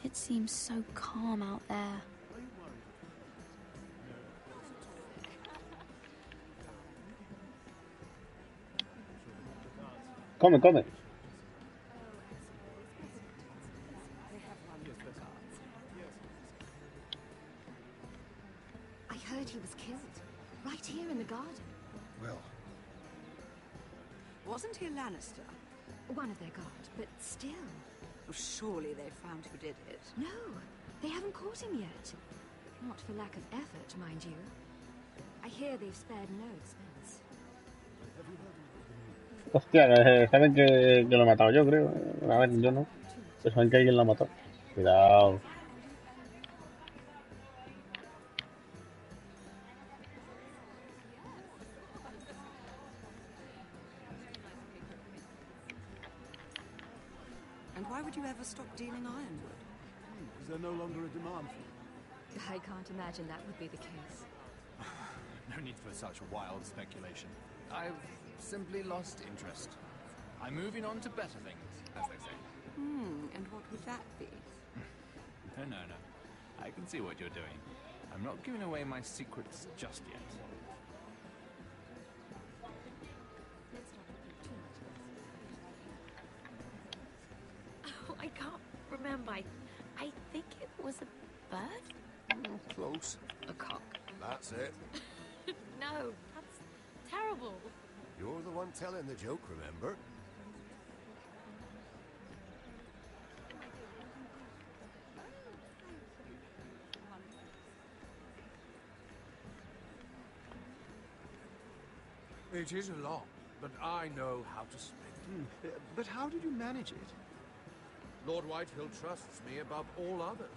It seems so calm out there.
Come, come.
I heard he was killed. Right here in the garden.
Well.
Wasn't he a Lannister?
One of their guard, but still.
Oh, surely they found who did it.
No, they haven't caught him yet. Not for lack of effort, mind you. I hear they've spared no expense.
Hostia, saben que lo he matado yo, creo. A ver, yo no. Pero saben que alguien lo ha matado. Cuidado.
And why would you ever stop dealing ironwood?
Is there no longer a demand for it?
I can't imagine that would be the case.
No need for such wild speculation. I've simply lost interest. I'm moving on to better things, as they say.
And what would that be?
No. I can see what you're doing. I'm not giving away my secrets just yet.
Oh, I can't remember. I think it was a bird?
Close.
A cock.
That's it.
No, that's terrible.
You're the one telling the joke, remember?
It is a lot, but I know how to spend it.
But how did you manage it?
Lord Whitehill trusts me above all others.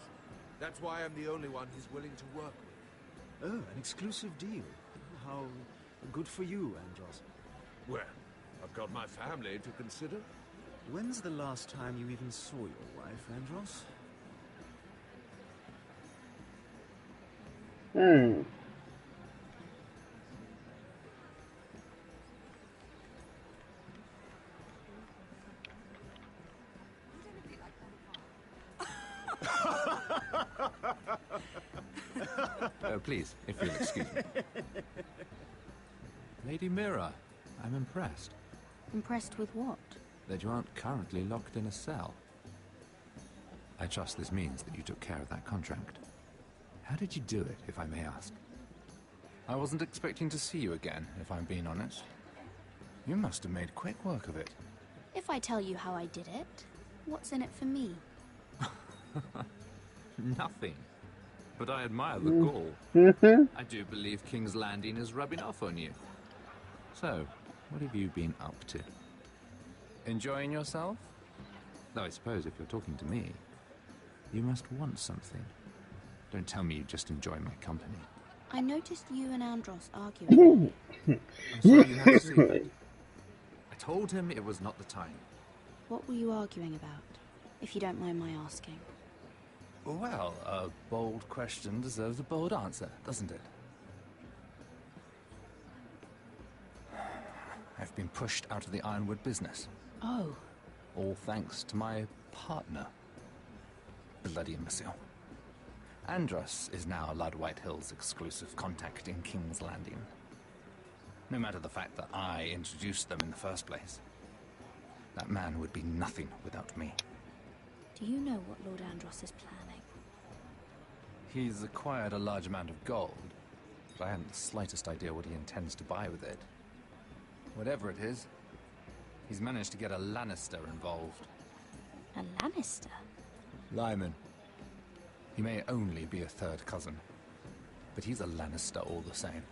That's why I'm the only one he's willing to work with.
Oh, an exclusive deal. How good for you, Andros.
Well, I've got my family to consider.
When's the last time you even saw your wife, Andros?
Please, if you'll excuse me. Lady Mira, I'm impressed.
Impressed with what?
That you aren't currently locked in a cell. I trust this means that you took care of that contract. How did you do it, if I may ask? I wasn't expecting to see you again, if I'm being honest. You must have made quick work of it.
If I tell you how I did it, what's in it for me?
Nothing. But I admire the gall. I do believe King's Landing is rubbing off on you. So, what have you been up to? Enjoying yourself? Though I suppose if you're talking to me, you must want something. Don't tell me you just enjoy my company.
I noticed you and Andros arguing.
I'm sorry you had to see it. I told him it was not the time.
What were you arguing about, if you don't mind my asking?
Well, a bold question deserves a bold answer, doesn't it? I've been pushed out of the ironwood business.
Oh.
All thanks to my partner. Bloody imbecile. Andros is now Lud Whitehill's exclusive contact in King's Landing. No matter the fact that I introduced them in the first place. That man would be nothing without me.
Do you know what Lord Andros is planning?
He's acquired a large amount of gold, but I haven't the slightest idea what he intends to buy with it. Whatever it is, he's managed to get a Lannister involved.
A Lannister?
Lyman. He may only be a third cousin, but he's a Lannister all the same.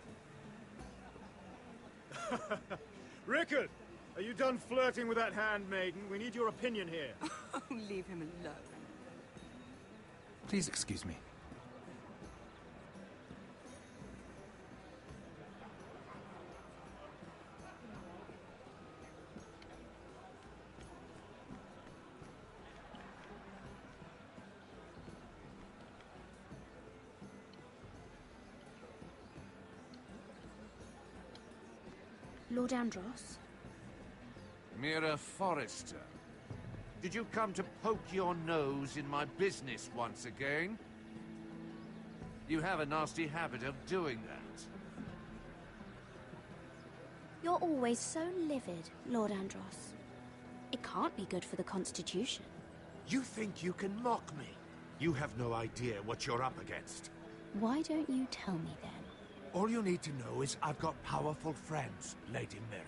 Rickard, are you done flirting with that handmaiden? We need your opinion here.
Oh, leave him alone.
Please excuse me.
Lord Andros?
Mira Forrester. Did you come to poke your nose in my business once again? You have a nasty habit of doing that.
You're always so livid, Lord Andros. It can't be good for the Constitution.
You think you can mock me? You have no idea what you're up against.
Why don't you tell me then?
All you need to know is I've got powerful friends, Lady Mira.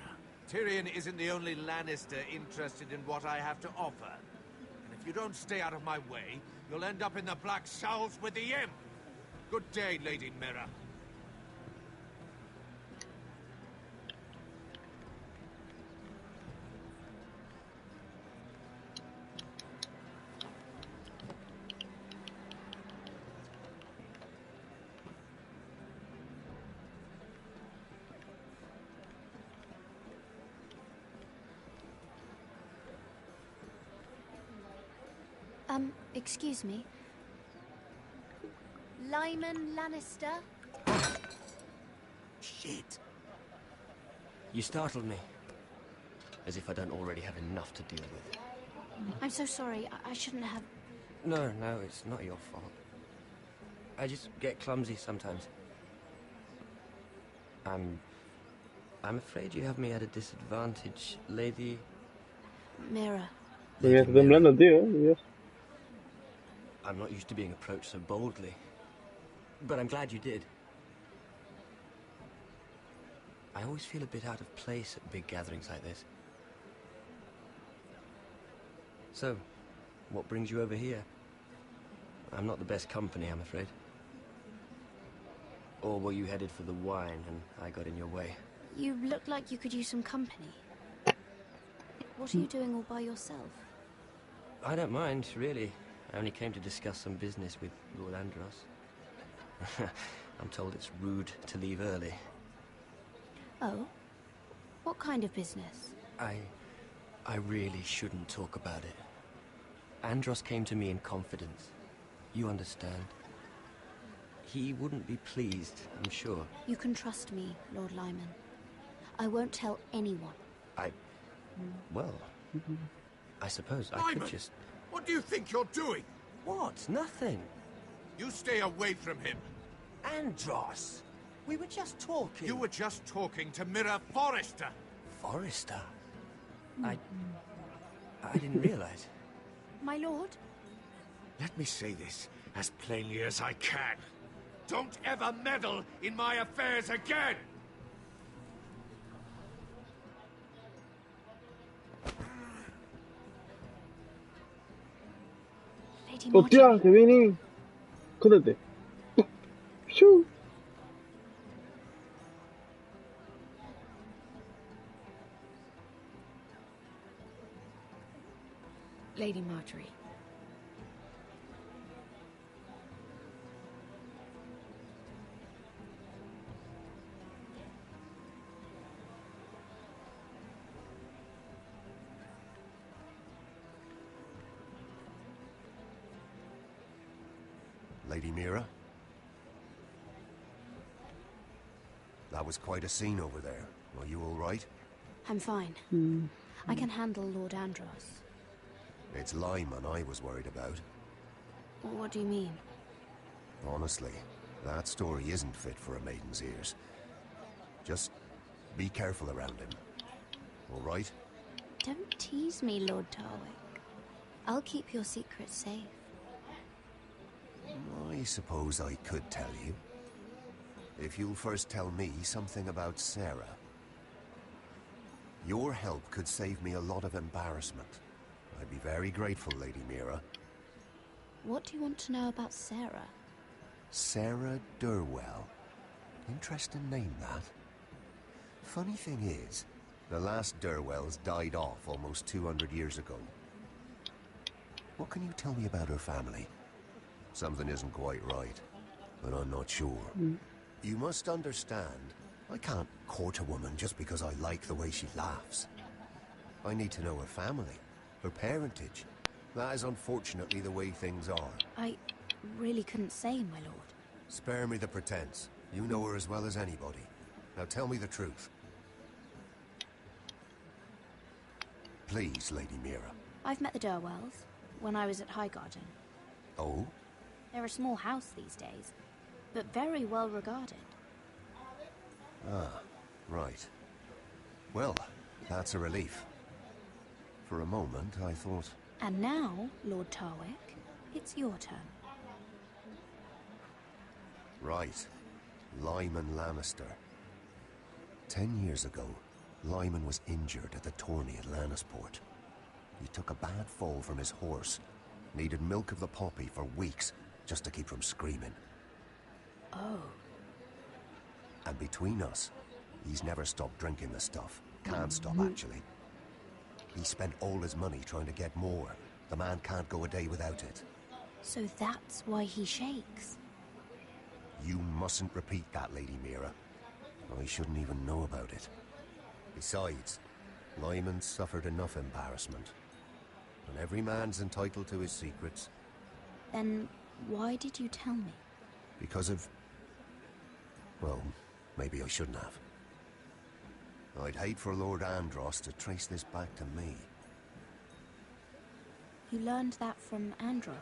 Tyrion isn't the only Lannister interested in what I have to offer. And if you don't stay out of my way, you'll end up in the Black Showls with the Imp. Good day, Lady Mira.
Excuse me. Lyman Lannister?
Shit. You startled me. As if I don't already have enough to deal with.
I'm so sorry. I shouldn't have...
No, it's not your fault. I just get clumsy sometimes. I'm afraid you have me at a disadvantage, Lady...
Mira.
Me está temblando, tío. Dios.
I'm not used to being approached so boldly. But I'm glad you did. I always feel a bit out of place at big gatherings like this. So, what brings you over here? I'm not the best company, I'm afraid. Or were you headed for the wine and I got in your way?
You look like you could use some company. What are you doing all by yourself?
I don't mind, really. I only came to discuss some business with Lord Andros. I'm told it's rude to leave early.
Oh? What kind of business?
I really shouldn't talk about it. Andros came to me in confidence. You understand? He wouldn't be pleased, I'm sure.
You can trust me, Lord Lyman. I won't tell anyone.
Well, I suppose I
Lyman,
could just...
what do you think you're doing?
What? Nothing.
You stay away from him.
Andros! We were just talking.
You were just talking to Mira Forrester.
Forrester? I didn't realize.
My lord?
Let me say this as plainly as I can. Don't ever meddle in my affairs again!
¡Hostia! ¡Que viene! ¡Cóndate! ¡Shoo!
Lady Marjorie.
Lady Mira? That was quite a scene over there. Are you all right?
I'm fine. I can handle Lord Andros.
It's Lyman I was worried about.
What do you mean?
Honestly, that story isn't fit for a maiden's ears. Just be careful around him. All right?
Don't tease me, Lord Tarwick. I'll keep your secret safe.
I suppose I could tell you. If you'll first tell me something about Sarah. Your help could save me a lot of embarrassment. I'd be very grateful, Lady Mira.
What do you want to know about Sarah?
Sarah Durwell. Interesting name, that. Funny thing is, the last Durwells died off almost 200 years ago. What can you tell me about her family? Something isn't quite right, but I'm not sure. You must understand, I can't court a woman just because I like the way she laughs. I need to know her family, her parentage. That is unfortunately the way things are.
I really couldn't say, my lord.
Spare me the pretense. You know her as well as anybody. Now tell me the truth. Please, Lady Mira.
I've met the Durwells when I was at Highgarden.
Oh?
They're a small house these days, but very well regarded.
Ah, right. Well, that's a relief. For a moment, I thought...
And now, Lord Tarwick, it's your turn.
Right. Lyman Lannister. 10 years ago, Lyman was injured at the tourney at Lannisport. He took a bad fall from his horse. Needed milk of the poppy for weeks, just to keep from screaming.
Oh.
And between us, he's never stopped drinking the stuff. Can't stop, actually. He spent all his money trying to get more. The man can't go a day without it.
So that's why he shakes.
You mustn't repeat that, Lady Mira. I shouldn't even know about it. Besides, Lyman suffered enough embarrassment. And every man's entitled to his secrets.
Then why did you tell me?
Because of... Well, maybe I shouldn't have. I'd hate for Lord Andros to trace this back to me.
You learned that from Andros?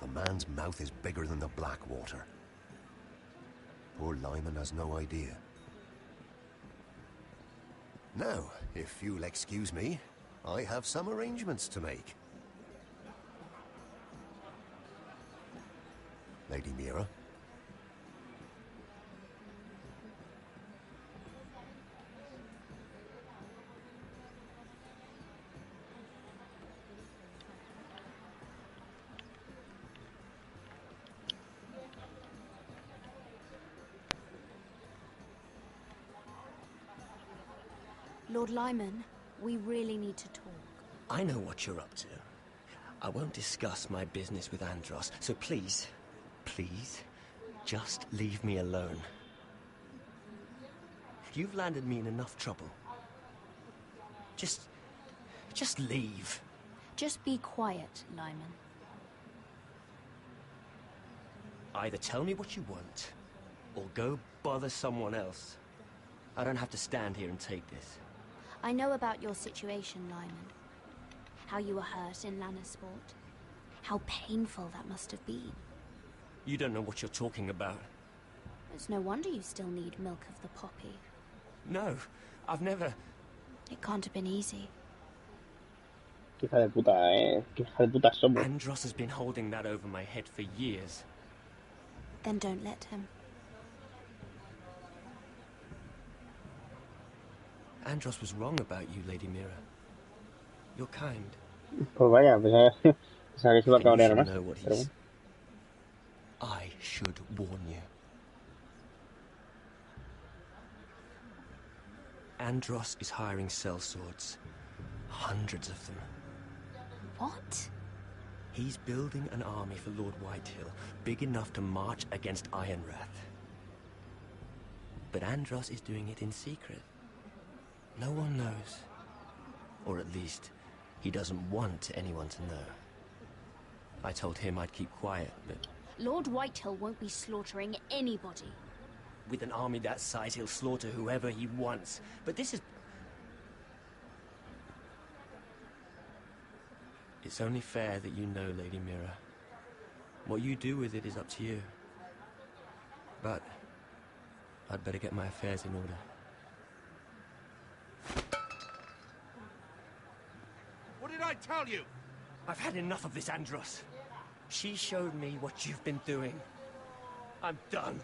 The man's mouth is bigger than the Blackwater. Poor Lyman has no idea. Now, if you'll excuse me, I have some arrangements to make. Lady Mira?
Lord Lyman, we really need to talk.
I know what you're up to. I won't discuss my business with Andros, so please, just leave me alone. You've landed me in enough trouble. Just leave.
Just be quiet, Lyman.
Either tell me what you want, or go bother someone else. I don't have to stand here and take this.
I know about your situation, Lyman. How you were hurt in Lannisport. How painful that must have been.
You don't know what you're talking about.
It's no wonder you still need milk of the poppy.
No, I've never...
It can't have been easy.
Qué hija de puta, Qué hija de puta somos.
Andros has been holding that over my head for years.
Then don't let him.
Andros was wrong about you, Lady Mira. You're kind.
Pues vaya, pensaba que se iba a cabrear más.
Know what
Pero bueno.
I should warn you. Andros is hiring sellswords. Hundreds of them.
What?
He's building an army for Lord Whitehill, big enough to march against Ironrath. But Andros is doing it in secret. No one knows. Or at least, he doesn't want anyone to know. I told him I'd keep quiet, but...
Lord Whitehill won't be slaughtering anybody.
With an army that size, he'll slaughter whoever he wants. But this is... It's only fair that you know, Lady Mira. What you do with it is up to you. But I'd better get my affairs in order.
What did I tell you?
I've had enough of this, Andros. She showed me what you've been doing. I'm done.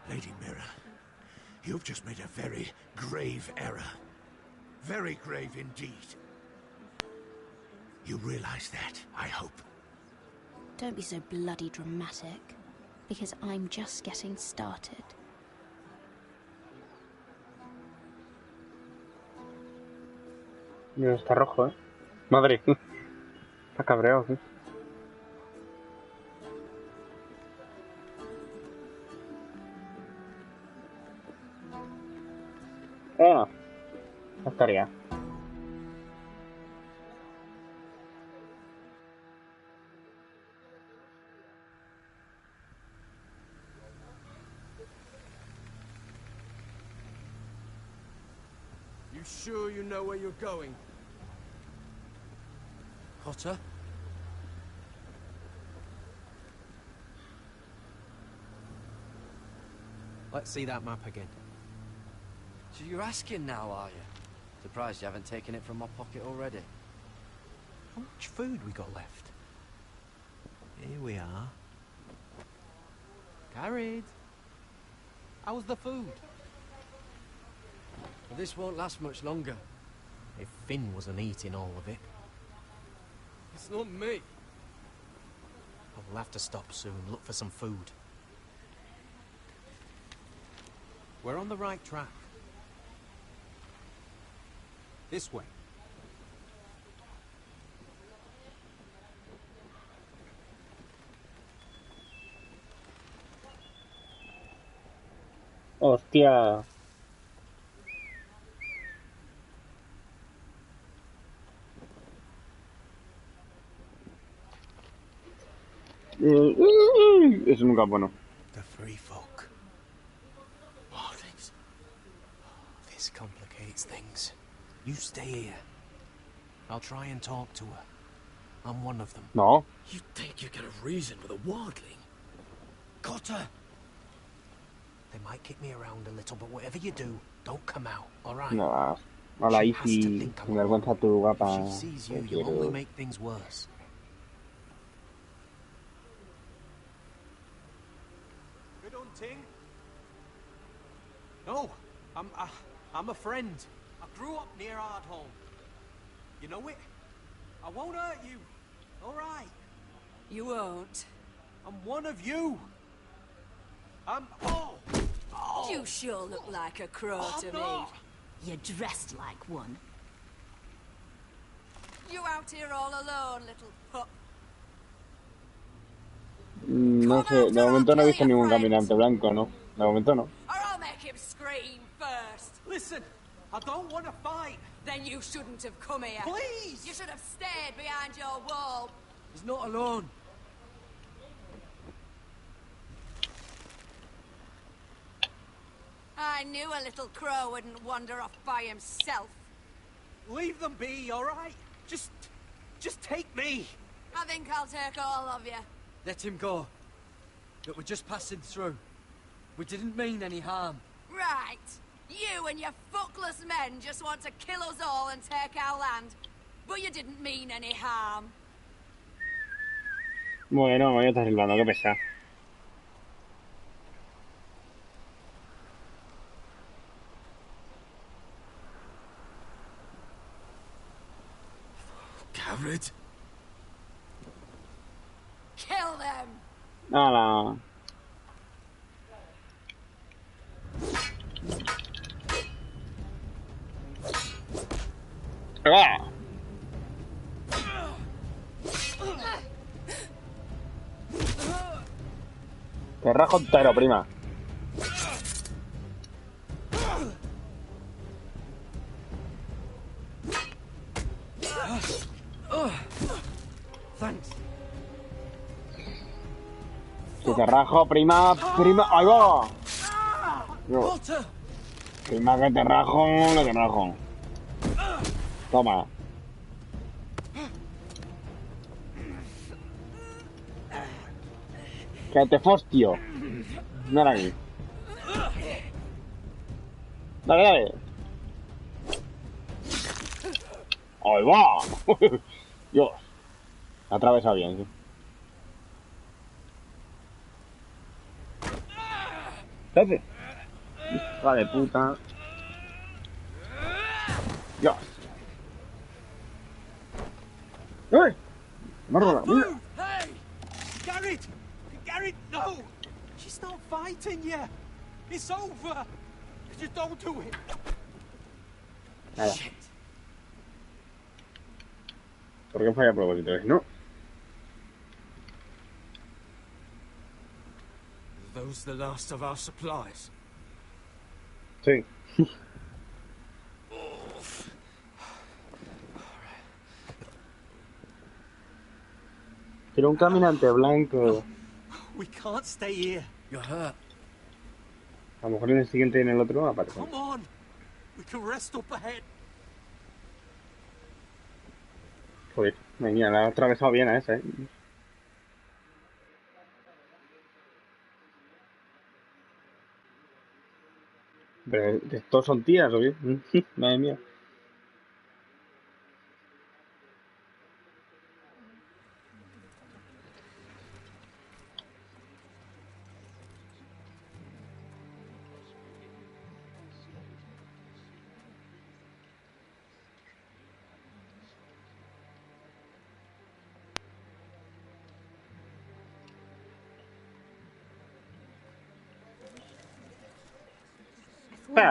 Lady Mira, you've just made a very grave error. Very grave indeed. You realize that, I hope.
Don't be so bloody dramatic, because I'm just getting started.
Mira, está rojo, ¿eh? Madre. Está cabreado, ¿sí? Ah, estaría.
You sure you know where you're going? Potter?
Let's see that map again.
So you're asking now, are you? Surprised you haven't taken it from my pocket already.
How much food we got left? Here we are. Carried. How's the food?
Well, this won't last much longer.
If Finn wasn't eating all of it.
It's not me.
We'll have to stop soon, look for some food. We're on the right track. This way.
Hostia. Eso nunca es bueno.
The free folk. Oh, this complicates things. You stay here. I'll try and talk to her. I'm one of them.
No.
You think you can have reason with a wardling? Cotter!
They might kick me around a little, but whatever you do, don't come out, alright?
No. Hola, Izzy. Sin vergüenza tu guapa.
If she sees you, you'll only make things worse.
Good hunting? No, I'm a friend. I grew up near Ardholm. You know it? I won't hurt you. Alright.
You won't.
I'm one of you. Oh!
You sure look like a crow to me. You're dressed like one. You out here all alone, little pup?
No sé, de momento no he visto ningún caminante blanco, ¿no? De momento no.
Or I'll make him scream first.
Listen, I don't want to fight.
Then you shouldn't have come here.
Please!
You should have stayed behind your wall.
He's not alone.
I knew a little crow wouldn't wander off by himself.
Leave them be, all right? Just take me.
I think I'll take all of you.
Let him go. But we're just passing through. We didn't mean any harm.
Right. You and your fuckless men just want to kill us all and take our land. But you didn't mean any harm.
Bueno, ya estás silbando, qué pesado.
Garrett.
Kill them.
¡Hala! ¡Ah! Te rajo entero, prima. te rajo, prima, prima. ¡Ahí va! Yo. Prima, que te rajo, que te rajo. Toma. Que te fostio. Mira aquí. Dale, dale. ¡Ahí va! Dios. Ha atravesado bien, sí. Pepe. Hija de puta. Dios. ¡Eh! Me ha robado. Mira.
Hey! Garrett! Garrett, no! She's not fighting you! It's over! Just don't do it!
Nada. ¿Por qué falla a propósito? No.
Are those the last of our supplies?
Sí. Quiero un caminante blanco.
We can't stay here. You're hurt.
A lo mejor en el siguiente y en el otro aparece.
Come on! We can rest up ahead.
Joder, mira, la ha atravesado bien a esa, Pero estos son tías, ¿o qué? Madre mía.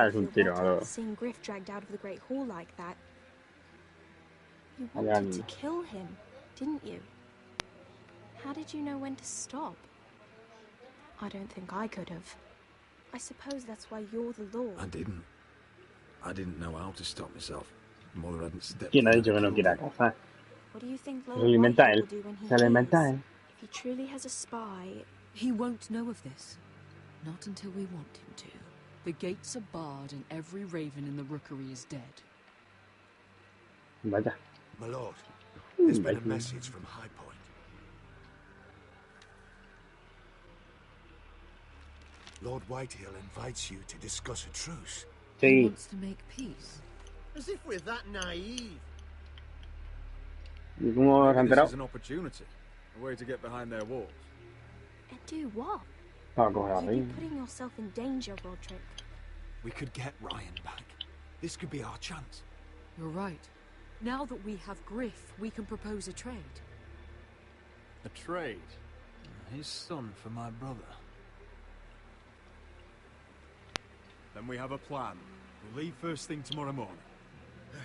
Es un tiro, ¿no?
Seeing Griff dragged out of the Great Hall like that. You wanted to kill him, didn't you? How did you know when to stop? I don't think I could have. I suppose that's why you're the Lord.
I didn't know how to stop myself. Mother hadn't stepped.
¿Quién ha dicho que no quiera cazar?
What do you think
Se
Lord
lo alimenta
Whitehill
él.
will do when he
Se lo alimenta
hears?
él.
If he truly has a spy,
He won't know of this. Not until we want him to. The gates are barred and every raven in the rookery is dead.
Vaya.
My lord, there's been a message from High Point. Lord Whitehill invites you to discuss a truce.
He wants to make peace.
As if we're that naive.
¿Y cómo se ha enterado?
This is an opportunity, a way to get behind their walls.
and do what?
Para coger a
You'd
Rey.
be putting yourself in danger, Roderick.
We could get Ryan back. This could be our chance.
You're right. Now that we have Griff, we can propose a trade.
A trade? His son for my brother.
Then we have a plan. We'll leave first thing tomorrow morning.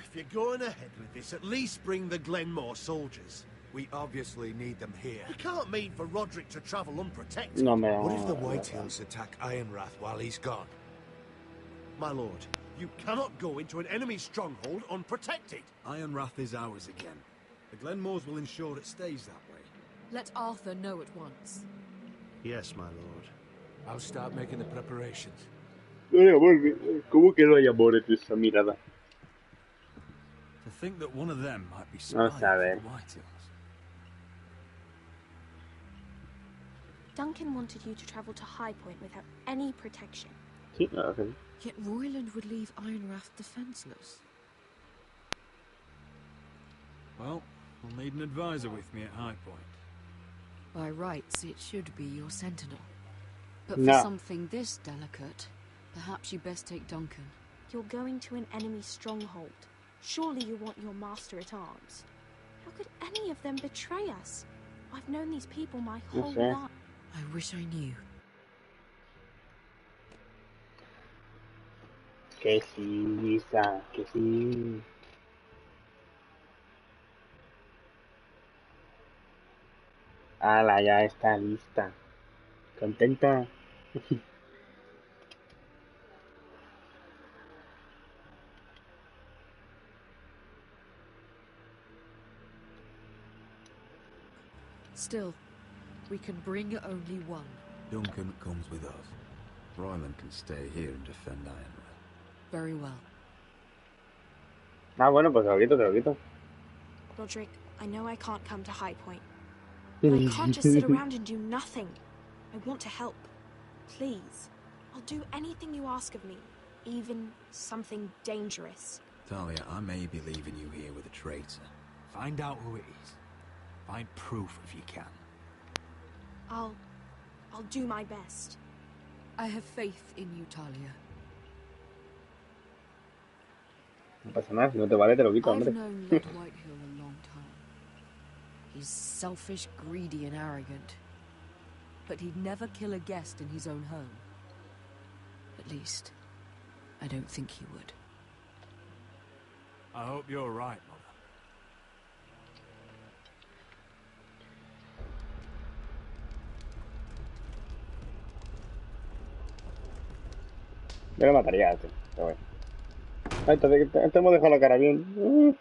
If you're going ahead with this, at least bring the Glenmore soldiers.
We obviously need them here.
You can't mean for Roderick to travel unprotected.
No me
What if the Whitehills attack Ironrath while he's gone?
My lord, you cannot go into an enemy stronghold unprotected.
Ironrath is ours again. The Glenmores will ensure it stays that way.
Let Arthur know at once.
Yes, my lord.
I'll start making the preparations.
No hay amor, ¿cómo que no hay amor en esa mirada?
To think that one of them might be
Vamos
spying
a
for
ver.
the Whitehills.
Duncan wanted you to travel to High Point without any protection.
Sí, claro que sí.
Yet Royland would leave Ironrath defenseless.
Well, we'll need an advisor with me at High Point.
By rights, it should be your sentinel. But for
No.
something this delicate, perhaps you best take Duncan.
You're going to an enemy stronghold. Surely you want your master at arms. How could any of them betray us? I've known these people my whole
sé.
life.
I wish I knew.
Que sí, Lisa, que sí. Ala, ya está lista. ¿Contenta?
Still, we can bring only one.
Duncan comes with us. Ryland can stay here and defend Ironwood.
Very well.
Ah, bueno, pues te lo quito.
Roderick, I know I can't come to High Point, but I can't just sit around and do nothing. I want to help. Please. I'll do anything you ask of me, even something dangerous.
Talia, I may be leaving you here with a traitor.
Find out who it is. Find proof if you can.
I'll do my best.
I have faith in you, Talia.
No pasa nada, si no te vale te lo quito, hombre.
I've known Lord Whitehill a long time. He's selfish, greedy, and arrogant. But he'd never kill a guest in his own home. At least, I don't think he would.
I hope you're right, Mother.
Yo lo mataría, tío. Pero bueno. Ahí te hemos dejado la cara bien.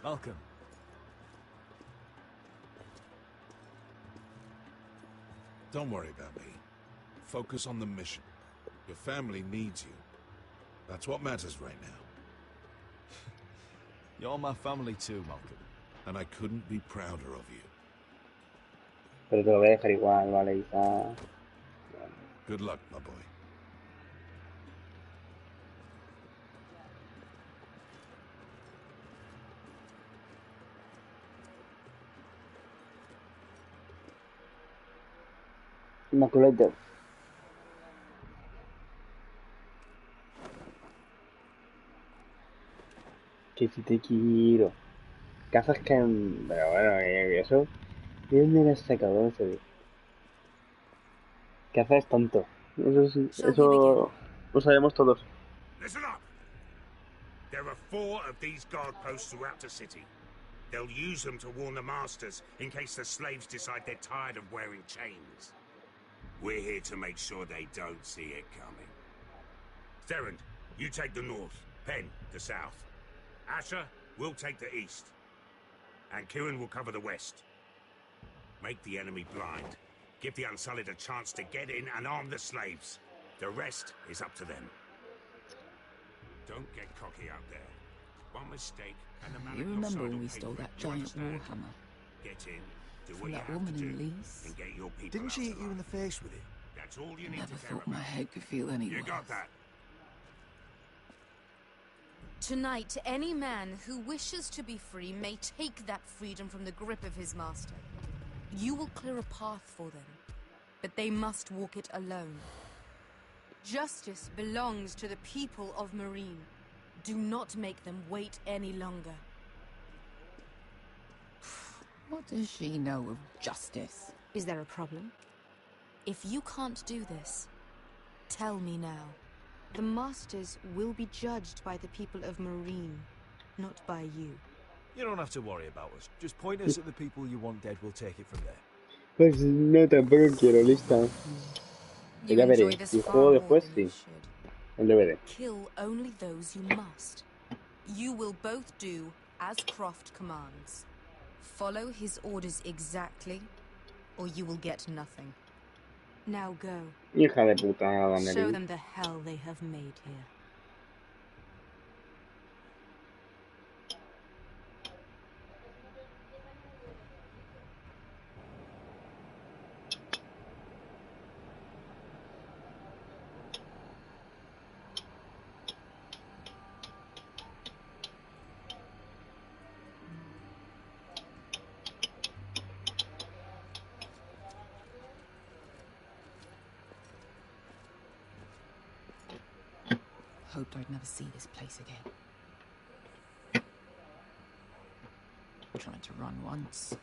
Welcome.
Don't worry about me. Focus on the mission. Your family needs you. That's what matters right now.
You're my family too, Malcolm.
And I couldn't be prouder of you.
Pero te lo voy a dejar igual, vale, Isa.
Good luck, my boy.
Immaculate. Que si te quiero. Cazas que... Pero bueno, eso... ¿De dónde lo has sacado ese? Caza es tonto. Eso lo sabemos todos.
Listen up! There are 4 of these guard posts throughout the city. They'll use them to warn the masters in case the slaves decide they're tired of wearing chains. We're here to make sure they don't see it coming. Therend, you take the north. Penn, the south. Asher, we'll take the east. And Kieran will cover the west. Make the enemy blind. Give the Unsullied a chance to get in and arm the slaves. The rest is up to them. Don't get cocky out there. One mistake and the man
You remember when we stole that giant warhammer?
Get in, do
From
what you
that
have
woman
to
in
do,
Lee's?
and get your people
Didn't
out
she hit you
alive.
in the face with it?
That's all you need
Never
to care
thought my
about.
head could feel any
You
worse.
got that?
Tonight, any man who wishes to be free may take that freedom from the grip of his master. You will clear a path for them, but they must walk it alone. Justice belongs to the people of Marine. Do not make them wait any longer.
What does she know of justice?
Is there a problem? If you can't do this, tell me now. The Masters will be judged by the people of Marine, not by you.
You don't have to worry about us. Just point us at the people you want dead, we'll take it from there.
Pues no, tampoco quiero, lista. Ya veré. El juego después, sí. El DVD.
Kill only those you must. You will both do as Croft commands. Follow his orders exactly, or you will get nothing. Now go.
Hija de puta,
Show
Daniel.
them the hell they have made here.
Hoped I'd never see this place again. Tried to run once.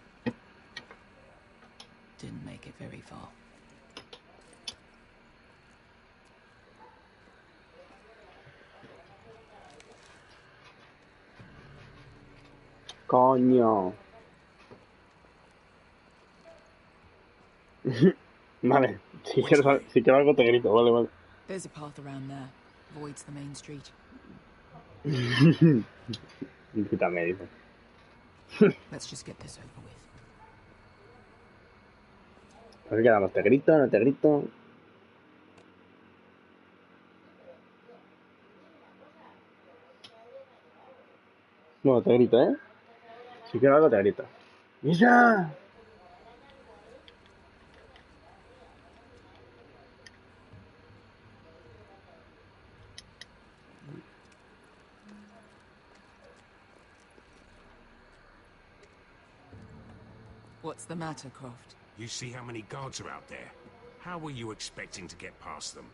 Didn't make it very far.
Coño. Vale, si quiero algo te grito, vale.
There's a path around there. Voids the main street.
Quítame, dice.
Let's just get this over with.
Aquí quedamos, te grito, no te grito. No, te grito, ¿eh? Si quiero algo, te grito. ¡Misa!
What's the matter, Croft?
You see how many guards are out there? How were you expecting to get past them?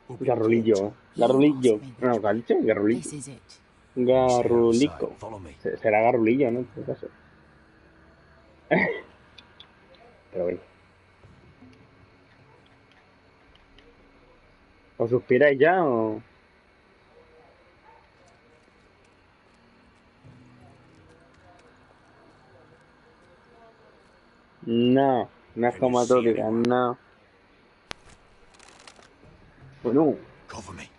Garrulillo. Garrulillo. No, ¿qué ha dicho? Garrulillo.
This is it.
Garrulico. Será garrulillo, ¿no? En todo caso. Pero bueno. ¿Os suspiráis ya o...? No, no es como tú digas, no. Bueno.
Cover me.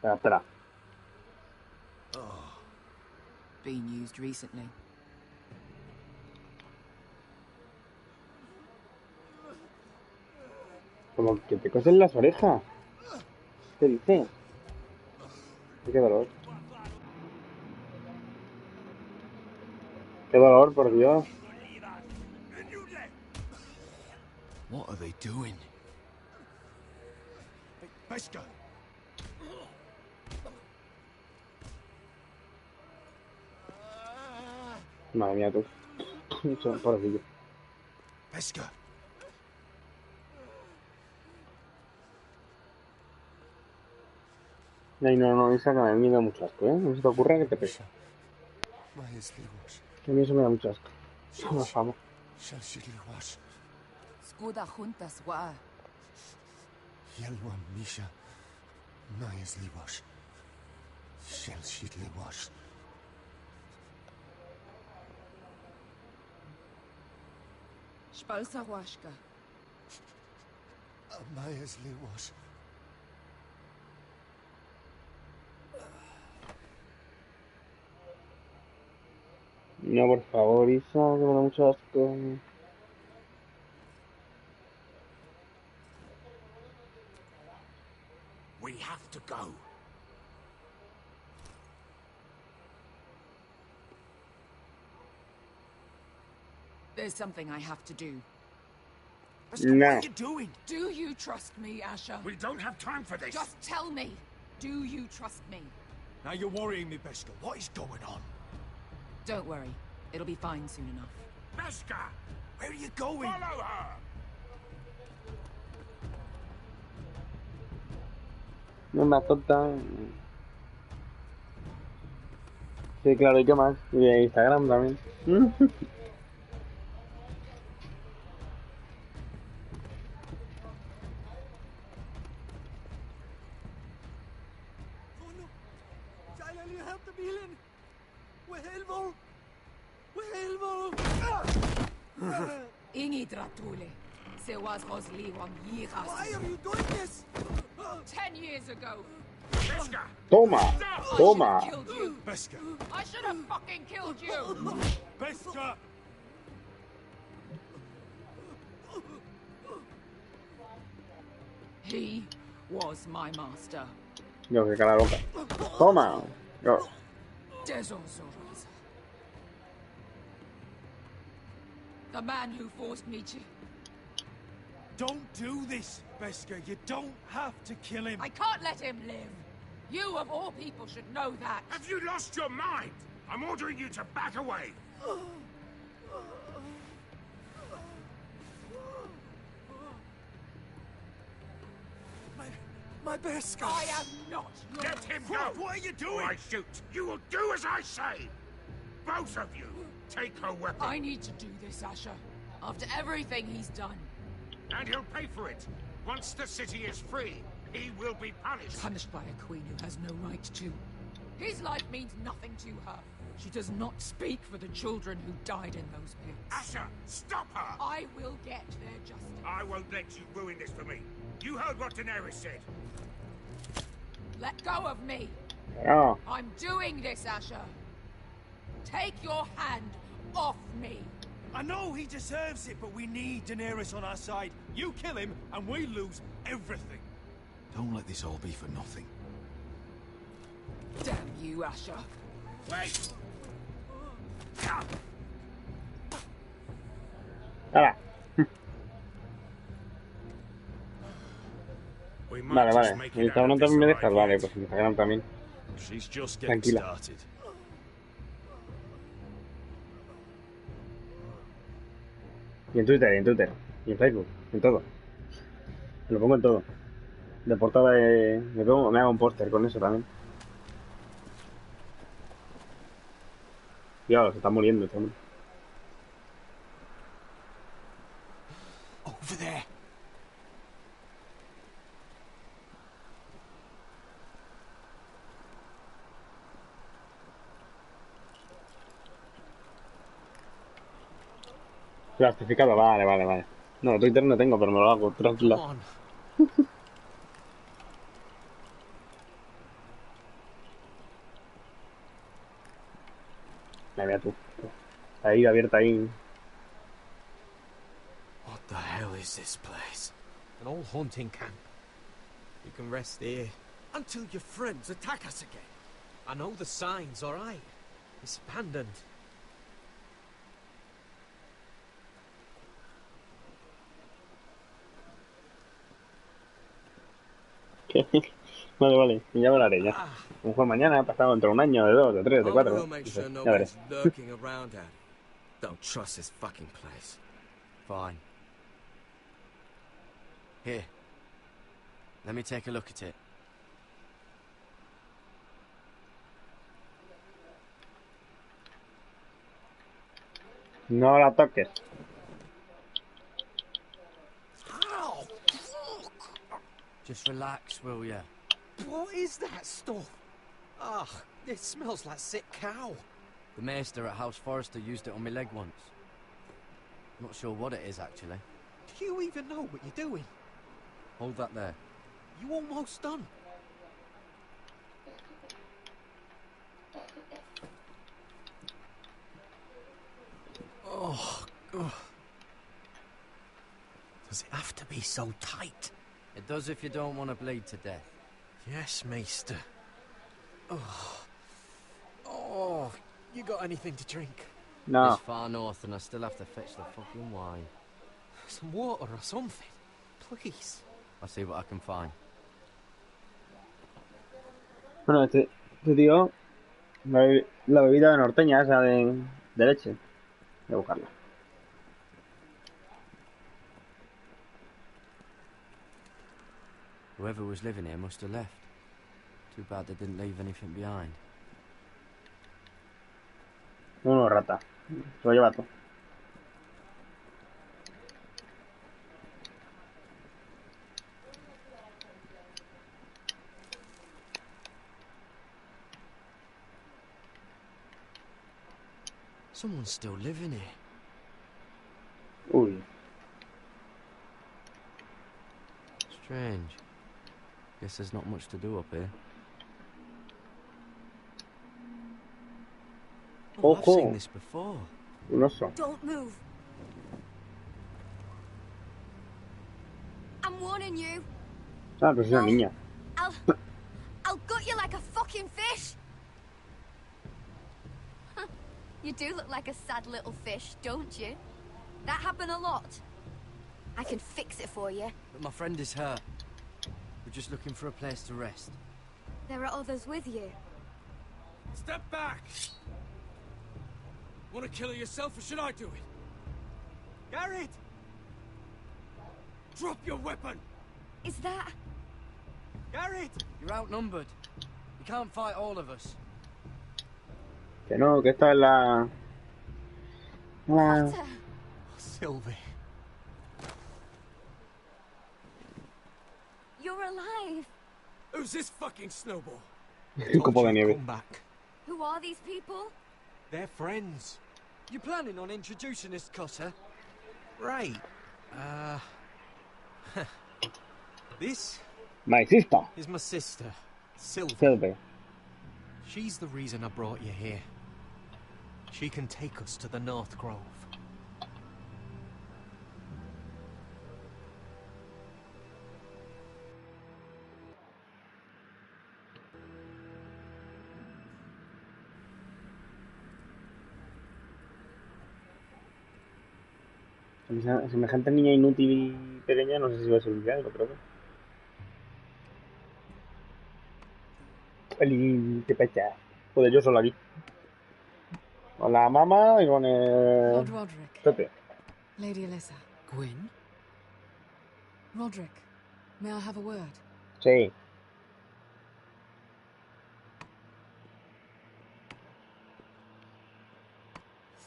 Espera.
Been used recently.
Como que te cosen las orejas. ¿Qué dices? Qué dolor. Qué dolor, por Dios.
What are they doing?
Pesca.
Madre mía, tú. Pobrecillo.
Pesca.
Ay, no, esa que me da mucho asco, ¿eh? No se te ocurra que te pesa. A mí eso me da mucho asco. No, vamos.
Skuda juntas wa.
Yelwan Misha. Majesty wash. Shall shitly wash.
Spalsa washka.
Majesty wash.
No, por favor, Isa, que me da mucho asco.
We have to go.
There's something I have to do.
No.
What are you doing?
Do you trust me, Asher?
We don't have time for this.
Just tell me. Do you trust me?
Now you're worrying me, Pesca. What is going on?
Don't worry. It'll be fine soon enough.
Pesca!
Where are you going?
Follow her!
No me tonta. Sí, claro, ¿y qué más? Y de Instagram también.
Why are you doing this? 10 years ago.
Pesca!
Toma, toma.
Pesca.
I should have fucking killed you.
Pesca.
He was my master.
Yo, que cara loca. Toma. Yo.
The man who forced me to...
Don't do this, Pesca. You don't have to kill him.
I can't let him live. You, of all people, should know that.
Have you lost your mind? I'm ordering you to back away.
My Pesca.
I am not your...
Let him go.
What are you doing?
Or I shoot. You will do as I say. Both of you, take her weapon.
I need to do this, Asher. After everything he's done.
And he'll pay for it. Once the city is free, he will be punished.
Punished by a queen who has no right to. His life means nothing to her.
She does not speak for the children who died in those pits.
Asher, stop her!
I will get their justice.
I won't let you ruin this for me. You heard what Daenerys said.
Let go of me.
Oh.
I'm doing this, Asher. Take your hand off me.
I know he deserves it, but we need Daenerys on our side. You kill him, and we lose everything.
Don't let this all be for nothing.
Damn you, Asher.
Wait!
¡Hala! Vale, vale. ¿El Instagram también me dejas? Vale, pues el Instagram también. Tranquila. Y en Twitter, y en Facebook, en todo. Me lo pongo en todo. De portada me hago un póster con eso también. Dios, se está muriendo este hombre.
Over there.
Plastificado, vale. No, Twitter no tengo, pero me lo hago. Tranquila. Mira tú. Ahí, abierta ahí.
What the hell is this place? An old hunting camp. You can rest here.
Until your friends attack us again.
I know the signs, alright? It's abandoned.
Vale, ya lo haré ya. A lo mejor mañana, pasado dentro de un año, de 2, de 3, de 4. Ya veré.
Don't trust this fucking place. Fine. Here. Let me take a look at it.
No la toques.
Just relax, will ya?
What is that stuff? Ugh, it smells like sick cow.
The maester at House Forrester used it on my leg once. Not sure what it is, actually.
Do you even know what you're doing?
Hold that there.
You almost done.
Oh, ugh.
Does it have to be so tight?
It does if you don't want to bleed to death.
Yes, maester. Oh, you got anything to drink?
No.
This far north and I still have to fetch the fucking wine.
Some water or something, please.
I'll see what I can find.
Bueno, este tío, la bebida norteña esa de leche. Voy a buscarla.
Whoever was living here must have left. Too bad they didn't leave anything behind.
Uno rata. Se lo lleva todo.
Someone's still living here.
Uy.
Strange. Guess there's not much to do up here. Oh, I've seen this before.
Un oso.
Don't move. I'm warning you.
Ah, pero es una niña.
I'll gut you like a fucking fish. You do look like a sad little fish, don't you? That happen a lot. I can fix it for you.
But my friend is hurt. We're just looking for a place to rest.
There are others with you.
Step back! Want to kill her yourself, or should I do it? Garrett! Drop your weapon!
Is that...
Garrett!
You're outnumbered. You can't fight all of us.
Que no, que esta es la...
Sylvie.
You're alive.
Who's this fucking snowball?
Un copo de nieve.
Come back.
Who are these people?
They're friends. You planning on introducing this cutter? Right. This
My sister.
is my sister, Sylvie.
Sylvie.
She's the reason I brought you here. She can take us to the North Grove.
Semejante niña inútil y pequeña, no sé si va a servir algo, pero bueno. ¿Qué pecha? Joder, yo solo aquí. Con la mamá y con el...
Lord Roderick.
Pepe.
Lady Alyssa.
Gwyn?
Roderick, may I have a word?
Sí.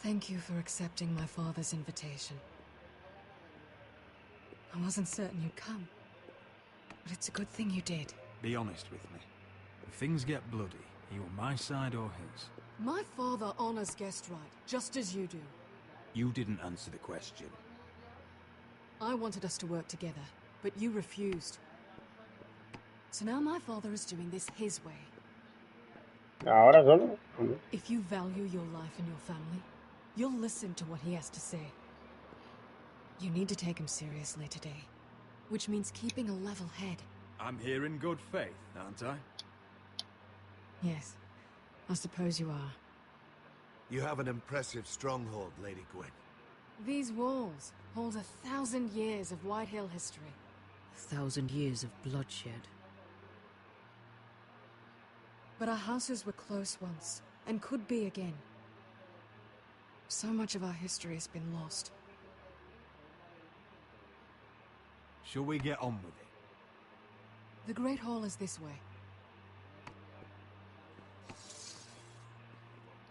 Thank you for accepting my father's invitation. I wasn't certain you'd come, but it's a good thing you did.
Be honest with me. If things get bloody, are you on my side or his?
My father honors guest right, just as you do.
You didn't answer the question.
I wanted us to work together, but you refused. So now my father is doing this his way.
Ahora solo.
If you value your life and your family, you'll listen to what he has to say. You need to take him seriously today, which means keeping a level head.
I'm here in good faith, aren't I?
Yes, I suppose you are.
You have an impressive stronghold, Lady Gwyn.
These walls hold 1,000 years of White Hill history.
1,000 years of bloodshed.
But our houses were close once, and could be again. So much of our history has been lost.
Shall we get on with it?
The Great Hall is this way.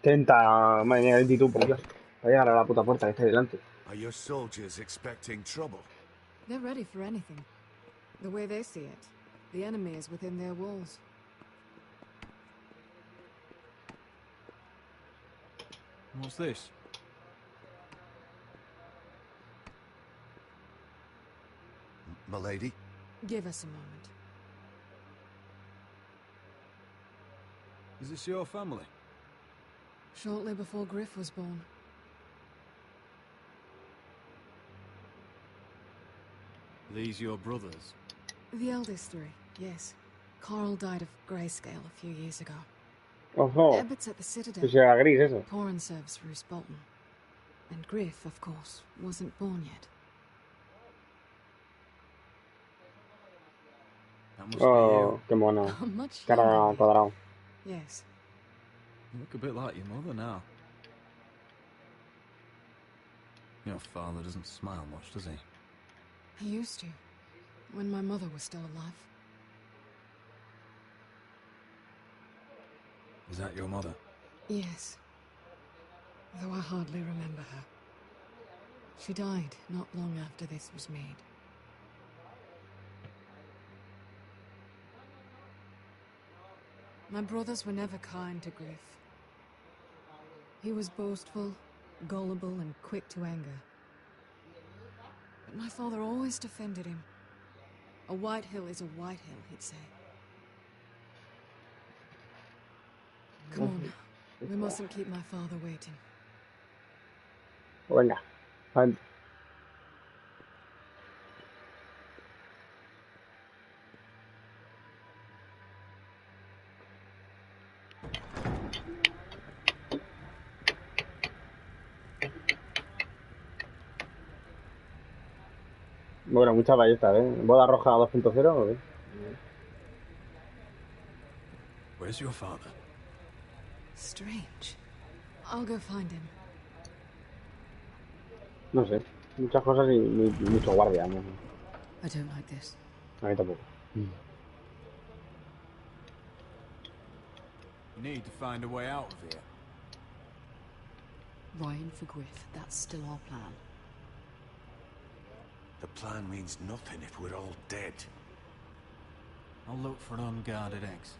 30, madre mía, lentitud, por Dios. Voy a llegar a la puta puerta que está ahí delante.
Are your soldiers expecting trouble?
They're ready for anything. The way they see it, the enemy is within their walls.
What's this?
Milady?
Give us a moment.
Is this your family?
Shortly before Griff was born.
These your brothers?
The eldest three, yes. Carl died of grayscale a few years ago.
Ojo.
Abbott's at the Citadel.
Pues era gris eso.
Poran serves Roose Bolton. And Griff, of course, wasn't born yet.
That must
Oh,
be
qué mono.
Much
Cara
younger.
cuadrado.
Yes.
you look a bit like your mother now. Your father doesn't smile much, does he?
He used to, when my mother was still alive.
Is that your mother?
Yes. Though I hardly remember her. She died not long after this was made. My brothers were never kind to Griff. He was boastful, gullible, and quick to anger. But my father always defended him. A White Hill is a White Hill, he'd say. Come on. We mustn't keep my father waiting.
Venga. Adelante. Bueno, muchas ballestas, ¿eh? Boda roja 2.0, ¿eh?
Where's your father?
Strange. I'll go find him.
No sé. Muchas cosas y mucho guardia, ¿no?
I don't like this.
A mí tampoco.
You need to find a way out of here.
Ryan for Griff, that's still our plan.
The plan means nothing if we're all dead.
I'll look for an unguarded exit.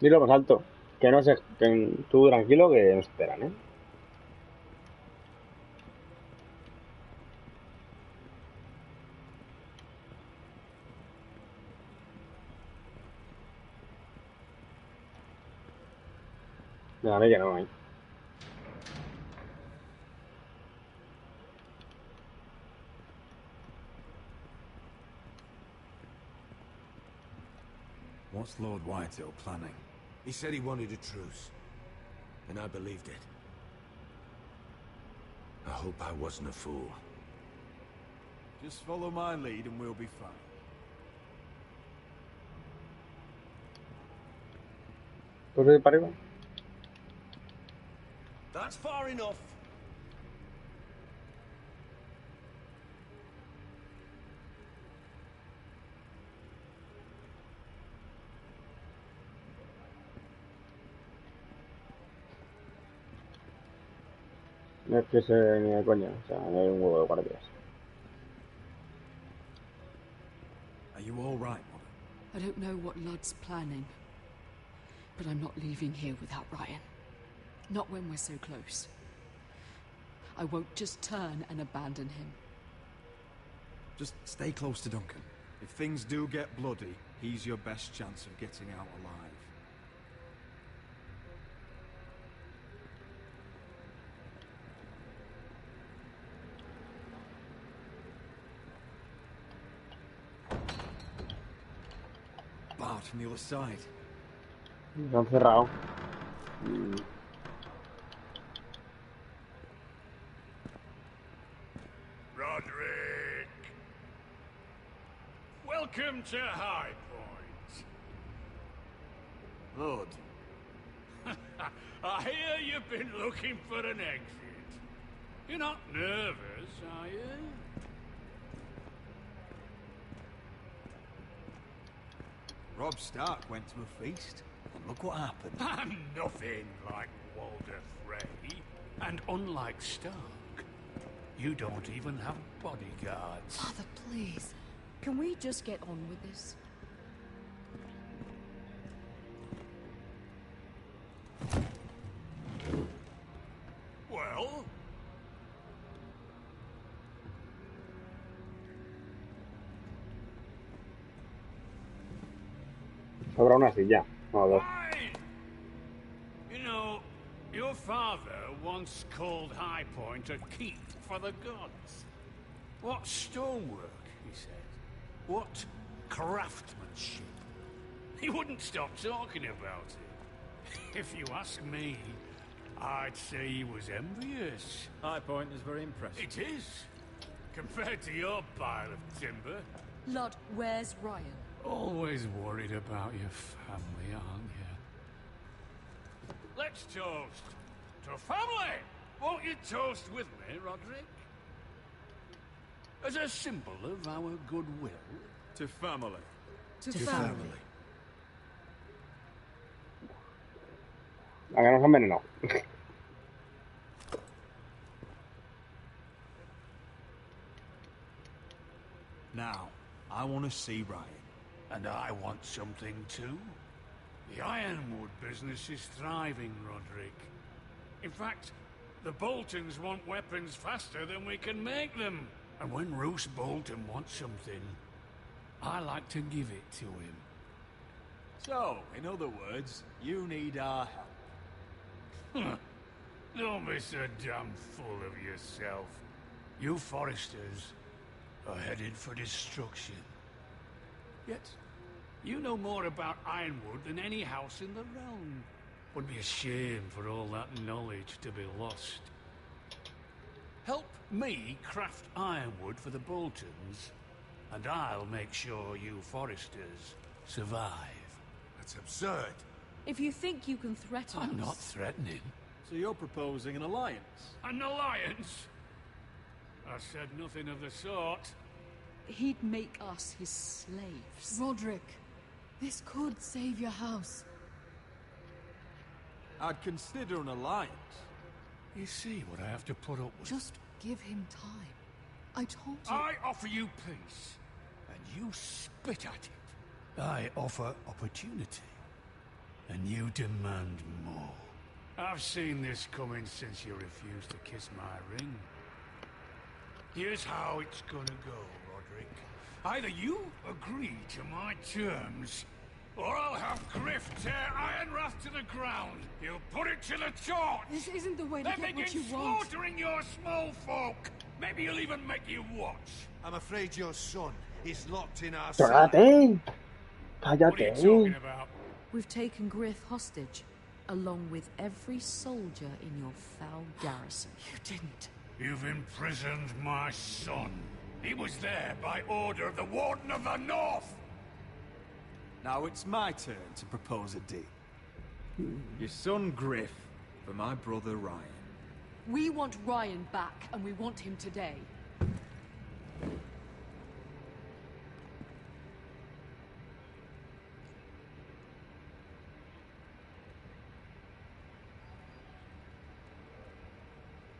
Dilo más alto. Que no se... Que tú tranquilo que nos esperan, ¿eh? No, a mí que no, ¿eh?
What's Lord Whitetail planning?
He said he wanted a truce, and I believed it. I hope I wasn't a fool.
Just follow my lead and we'll be fine.
¿Puedo ir para arriba?
That's far enough.
No es que se ni de coña, o sea, no hay un huevo de guardias.
Are you all right, Mother?
I don't know what Ludd's planning, but I'm not leaving here without Ryan. Not when we're so close. I won't just turn and abandon him.
Just stay close to Duncan. If things do get bloody, he's your best chance of getting out alive. Barred from the other side.
Lo han cerrado.
Roderick! Welcome to High Point.
Lord.
I hear you've been looking for an exit. You're not nervous, are you?
Robb Stark went to a feast, and look what happened.
I'm nothing like Walder Frey. And unlike Stark, you don't even have bodyguards.
Father, please. Can we just get on with this?
Well?
Sobra una silla. No, dos.
You know, your father once called High Point a keep for the gods. What stonework, he said. What craftsmanship. He wouldn't stop talking about it. If you ask me, I'd say he was envious.
High Point is very impressive.
It is. Compared to your pile of timber.
Ludd, where's Ryan?
Always worried about your family, aren't you? Let's toast to family! Won't you toast with me, Roderick? As a symbol of our goodwill.
To family.
To family.
La que nos han envenenado.
Now, I want to see Ryan.
And I want something too. The ironwood business is thriving, Roderick. In fact, the Boltons want weapons faster than we can make them. And when Roose Bolton wants something, I like to give it to him.
So, in other words, you need our help.
Don't be so damn full of yourself. You Foresters are headed for destruction. Yet, you know more about ironwood than any house in the realm. Would be a shame for all that knowledge to be lost. Help me craft ironwood for the Boltons, and I'll make sure you Foresters survive.
That's absurd.
If you think you can threaten us...
I'm not threatening.
So you're proposing an alliance?
An alliance? I said nothing of the sort.
He'd make us his slaves.
Roderick, this could save your house.
I'd consider an alliance.
You see what I have to put up with?
Just give him time. I told you...
I offer you peace, and you spit at it. I offer opportunity,
And you demand more. I've seen this coming since you refused to kiss my ring. Here's how it's gonna go, Roderick. Either you agree to my terms, or I'll have Griff tear Ironrath to the ground. He'll put it to the torch.
This isn't the way to get what you want.
Slaughtering your small folk. Maybe he'll even make you watch.
I'm afraid your son is locked in our
Cállate.
What are you talking about?
We've taken Griff hostage, along with every soldier in your foul garrison.
You didn't.
You've imprisoned my son. He was there by order of the Warden of the North.
Now it's my turn to propose a deal. Your son Griff for my brother Ryan.
We want Ryan back, and we want him today.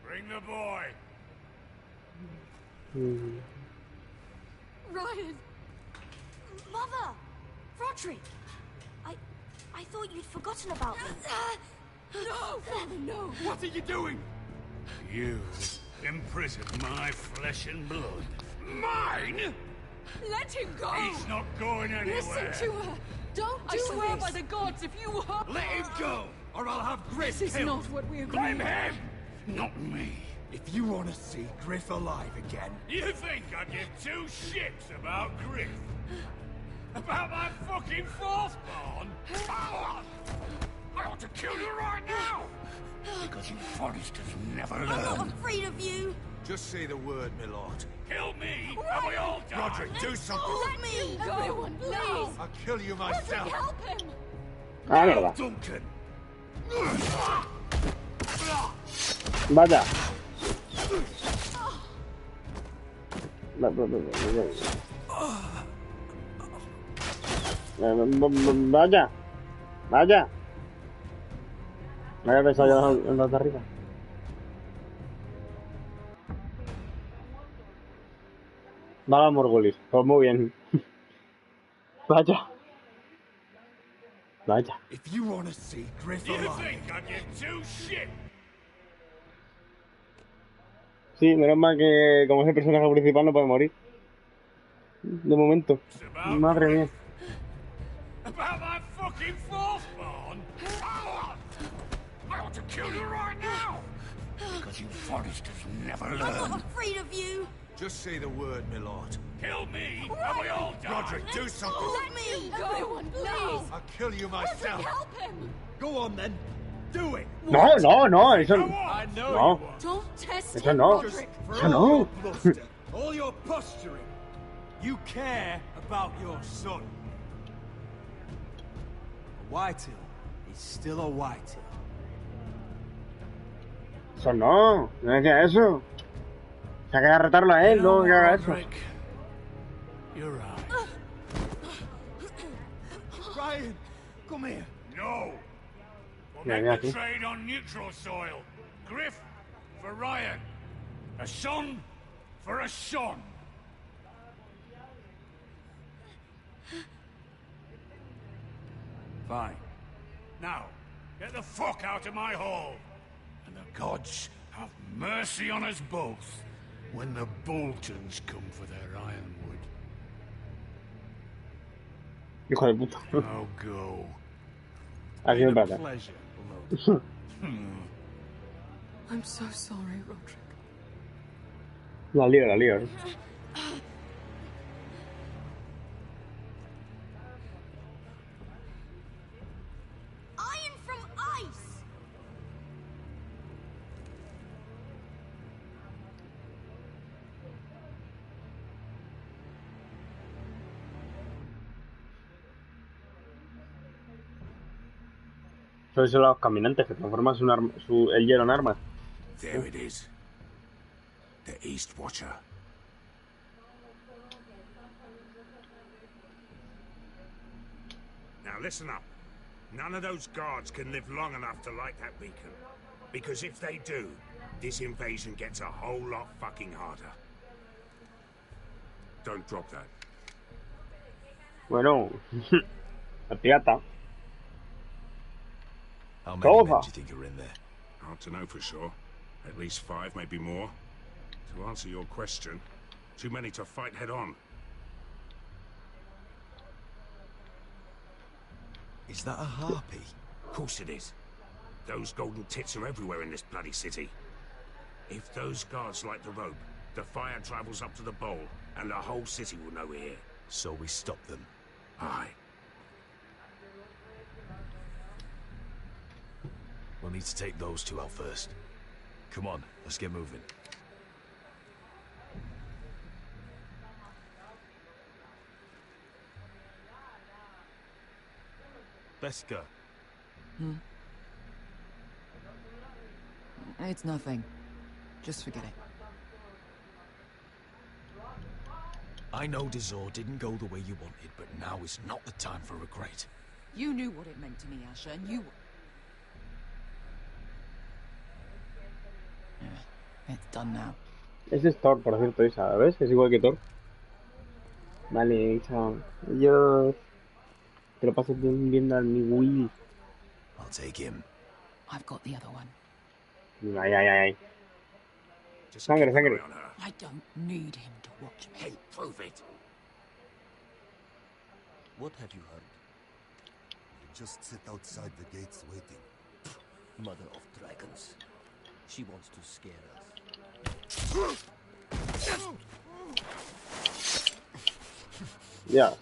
Bring the boy.
Ryan!
Mother! Roderick! I thought you'd forgotten about me.
No! Father, no!
What are you doing? You imprisoned my flesh and blood. Mine?
Let him go!
He's not going anywhere.
Listen to her! Don't do this! I swear by the gods, if you hurt...
Let him go, or I'll have Griff
This is
killed.
not what we agreed.
Blame him, not me.
If you want to see Griff alive again...
You think I give two shits about Griff? About my fucking fourthborn? I ought to kill you right now! Because you Foresters never learn.
I'm not afraid of you.
Just say the word, my lord.
Kill me, and we all die.
Roderick, do something.
Let me
go! Everyone, please!
I'll kill you myself.
Roderick, help him!
Ah, mierda.
Duncan.
Vaya. Vaya. Vaya. Me había pensado yo en los de arriba. Vale, Morgulis. Pues muy bien. Vaya. Vaya.
If you want to see Griff
You
alive...
think I give two shit?
Sí, menos mal que como es el personaje principal no puede morir. De momento. Madre mía.
About my fucking fourthborn? I ought to kill you right now! Because you Foresters never learn.
I'm not afraid of you.
Just say the word, my lord.
Kill me, and we all die.
Roderick, do something.
Let me go.
Everyone, please!
I'll kill you myself.
Roderick, help him!
Go on then. Do it.
No, no, no, eso
I know
no.
you want.
Don't test
Eso
him,
no.
Roderick!
Eso no.
Bluster, all your posturing. You care about your son. A Whitehill is still a Whitehill.
Eso no. No decía eso. Se ha quedado a retarlo a él, luego que haga eso.
You're right.
Ryan, come here.
No. We'll
Yeah,
make the
yeah,
trade on neutral soil. Griff for Ryan. A son for a son.
Fine.
Now, get the fuck out of my hall. And the gods have mercy on us both when the Boltons come for their ironwood.
Hijo de puta.
Now go.
Así me pasa.
Pleasure.
I'm so sorry, Roderick.
La lío, la lío.
Iron from ice.
Son esos los caminantes que transforman el hielo en armas.
There it is. The East Watcher. Now listen up. None of those guards can live long enough to light that beacon. Because if they do, this invasion gets a whole lot fucking harder. Don't drop that.
Bueno, la pirata.
How many men do you think are in there?
Hard to know for sure. At least 5, maybe more. To answer your question, too many to fight head on.
Is that a harpy?
Of course it is. Those golden tits are everywhere in this bloody city. If those guards light the rope, the fire travels up to the bowl, and the whole city will know we're here.
So we stop them.
Aye.
We'll need to take those 2 out first. Come on, let's get moving. Beska.
It's nothing. Just forget it.
I know Dazor didn't go the way you wanted, but now is not the time for regret.
You knew what it meant to me, Asher, and you... It's done now.
Ese es Thor, por cierto, Isa, ¿ves? Es igual que Thor. Vale, Isa. Adiós. Que lo pases bien viendo al mi Will.
I'll take him.
I've got the other one.
Ay, ay, ay. Sangre, sangre.
I don't need him to watch me.
Hey, prove it.
What have you heard?
You just sit outside the gates waiting.
Mother of dragons. She wants to scare us.
Yeah.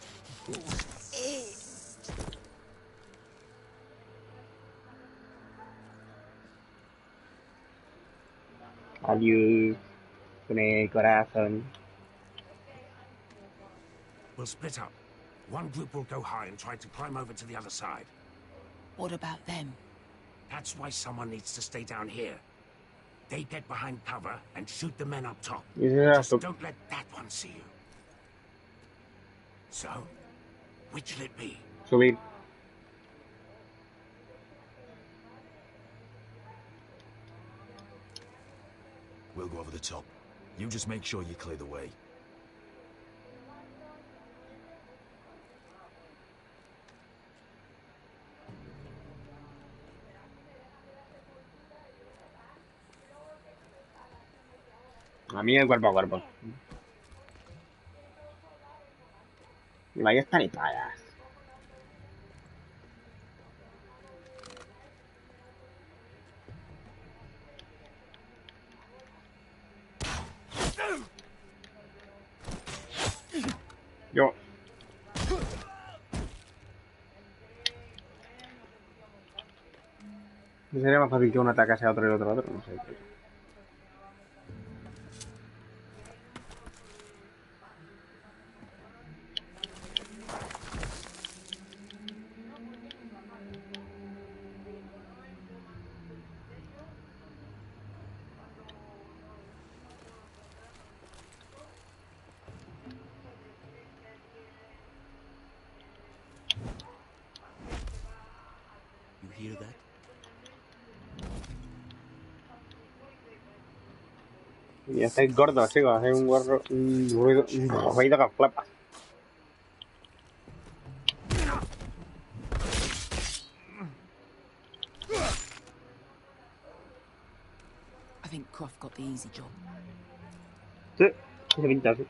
Adiós, con el corazón.
We'll split up. One group will go high and try to climb over to the other side.
What about them?
That's why someone needs to stay down here. They get behind cover and shoot the men up top.
Yeah,
Just don't let that one see you. So, which'll it be?
Subir.
We'll go over the top. You just make sure you clear the way.
A mí el cuerpo a cuerpo. Y vaya están espadas. Yo. ¿No sería más fácil que uno atacase a otro y el otro a otro? No sé.
You hear that?
Y estáis gordos, chicos. Hacéis un ruido que flapas.
I think Croft got the easy job.
Sí, se pinta así.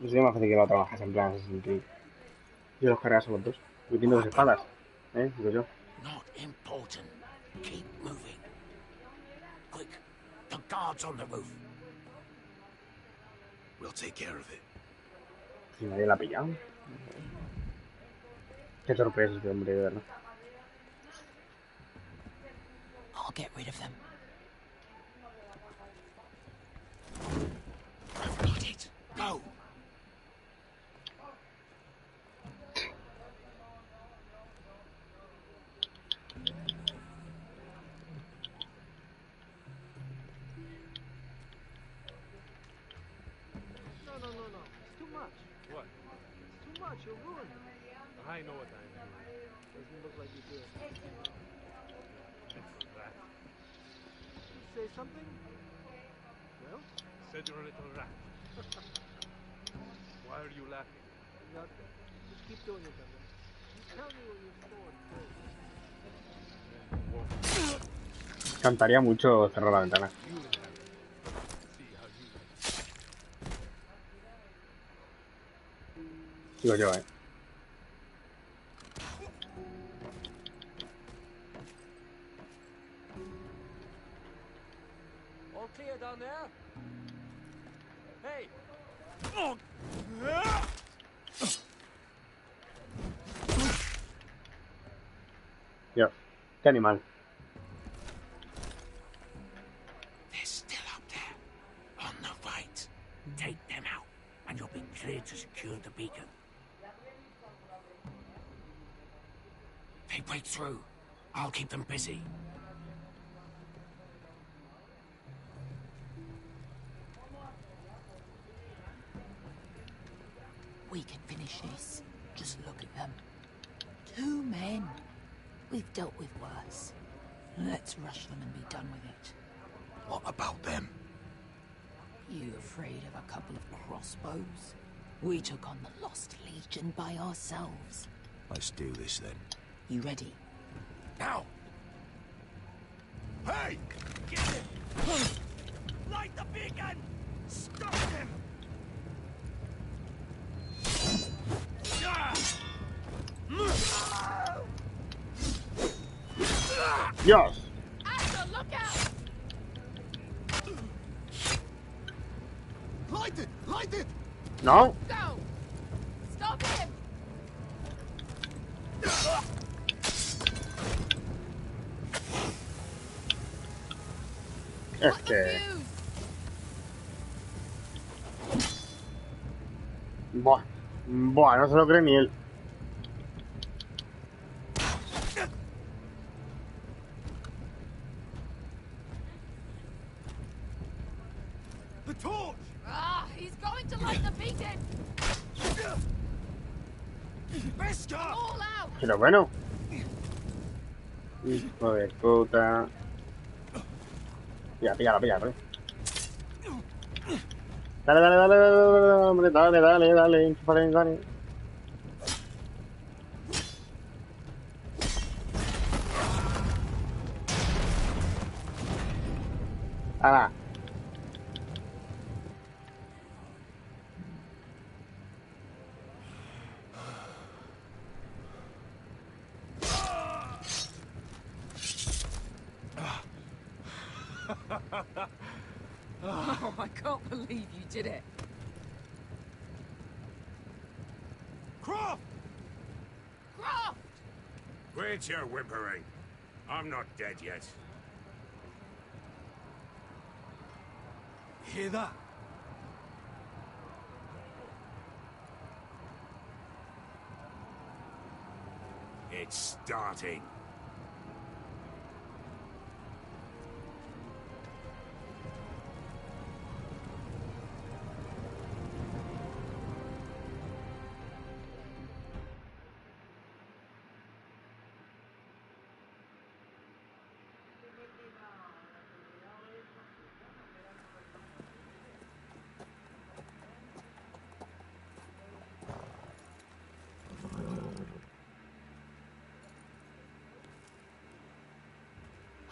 Sería más fácil que lo trabajas en plan Assassin's Creed. Yo los cargas a los dos. Yo tengo 2 espadas. Digo yo.
Not important. Keep moving. Quick. The guards on the roof.
We'll take care of it.
Y nadie la ha pillado. Qué sorpresa este hombre, de verdad.
I'll get rid of them.
I've got it. Go.
No. It's too much. What? It's too much. You'll ruin it. I know what I mean. Doesn't look like you do. Rat. You say something? Well? Said you're a little rat. Why are you laughing? Nothing. Just keep doing it, Gunner. You tell me when you're bored, please.
Cantaría mucho cerrar la ventana. Digo yo,
All clear down there? Hey!
Dios, qué animal.
They're still up there, on the right. Take them out, and you'll be clear to secure the beacon. They break through. I'll keep them busy.
We can finish this. Just look at them. 2 men. We've dealt with worse. Let's rush them and be done with it.
What about them?
You afraid of a couple of crossbows? We took on the Lost Legion by ourselves.
Let's do this then.
You ready?
Now! Hey! Get him! Light the beacon! Stop him!
Dios.
Asta, look out!
Light it! Light it!
No.
Go! Stop him!
Es que... Buah. Buah, no se lo cree ni él.
The torch!
Ah, he's going to light the beacon! All out!
Pero bueno. Hijo de puta. Ya, píllalo, píllalo. Dale, dale, dale, dale, hombre, dale, dale, dale, enchúfale, dale. ¡Hala!
Oh, I can't believe you did it.
Croft!
Croft!
Quit your whimpering. I'm not dead yet.
Hear that?
It's starting.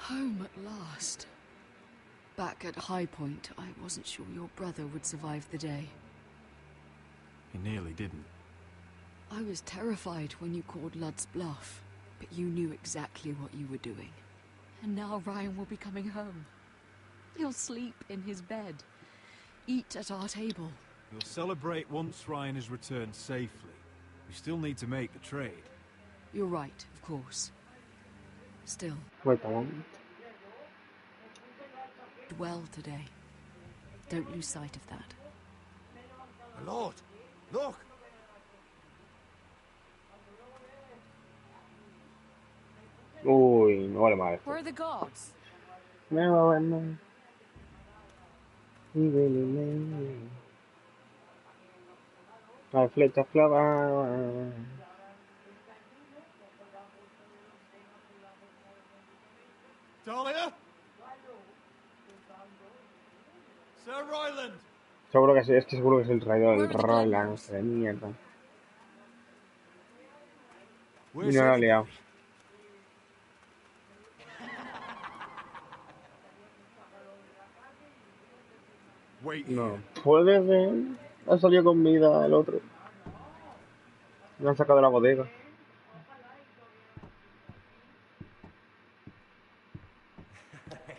Home at last. Back at High Point, I wasn't sure your brother would survive the day.
He nearly didn't.
I was terrified when you called Ludd's bluff, but you knew exactly what you were doing. And now Ryan will be coming home. He'll sleep in his bed, eat at our table.
We'll celebrate once Ryan has returned safely. We still need to make the trade.
You're right, of course. Still.
Wait a moment.
Well today. Don't lose sight of that.
My lord, look!
Uy, no vale mal.
Where are the guards?
Me va a ver, no. La fleta clava.
Dahlia? Sir Royland!
Seguro que sí, es que seguro que es el traidor, el Roland, este de mierda. Y no lo ha liado. No, puede ser. Ha salido con vida el otro. Lo han sacado de la bodega.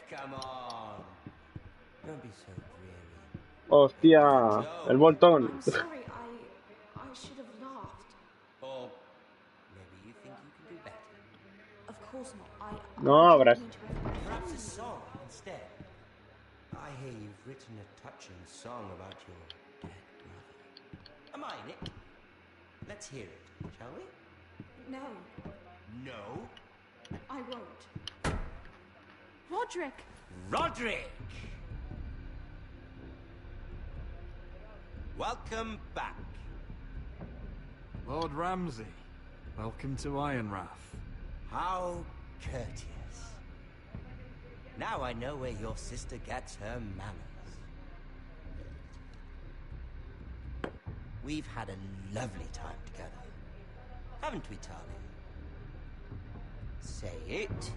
Come on. Don't be so dreary.
Hostia, el voltón.
I'm sorry, I should have laughed.
Or maybe you think you can do better.
Of course not.
No abras.
Perhaps a song instead. I hear you've written a touching song about your dead brother. Am I in it? Let's hear it, shall we?
No,
No.
I won't. Roderick!
Roderick! Welcome back.
Lord Ramsay, welcome to Ironrath.
How courteous. Now I know where your sister gets her manners. We've had a lovely time together. Haven't we, Talia? Say it.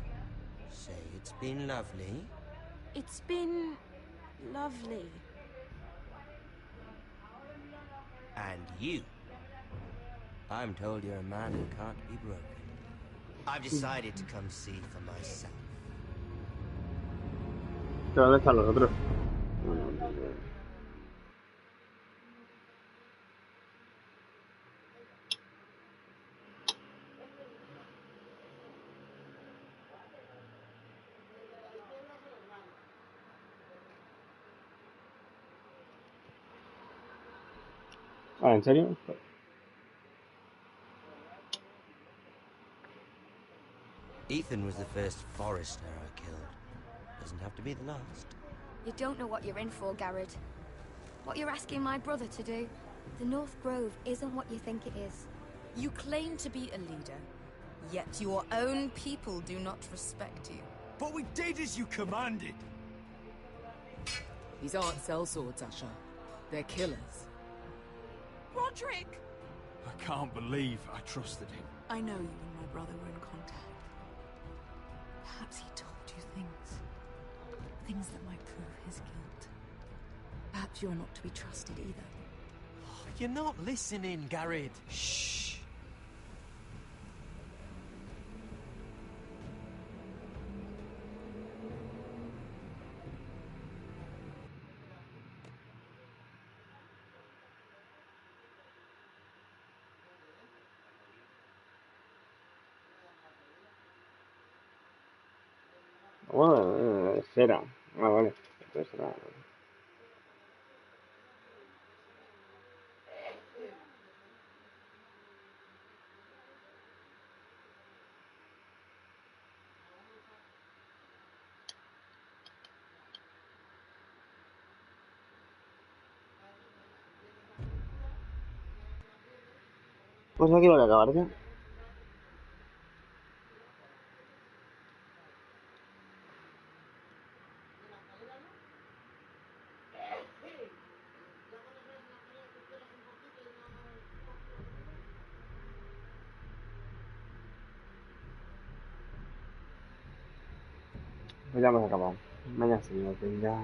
Say it's been lovely.
It's been lovely.
And you. I'm told you're a man who can't be broken. I've decided to come see for myself.
¿Dónde están los otros? Ah, ¿en serio?
Ethan was the first forester I killed. Doesn't have to be the last.
You don't know what you're in for, Garrett. What you're asking my brother to do. The North Grove isn't what you think it is.
You claim to be a leader, yet your own people do not respect you.
But we did as you commanded.
These aren't sellswords, Asher. They're killers.
Roderick!
I can't believe I trusted him.
I know you and my brother were in contact. Perhaps he told you things. Things that might prove his guilt. Perhaps you're not to be trusted either.
You're not listening, Garrett.
Shh.
Bueno, cera. Ah, vale. Entonces será. Pues aquí lo voy a acabar ya. Pues ya hemos acabado. Mañana seguimos. Ya.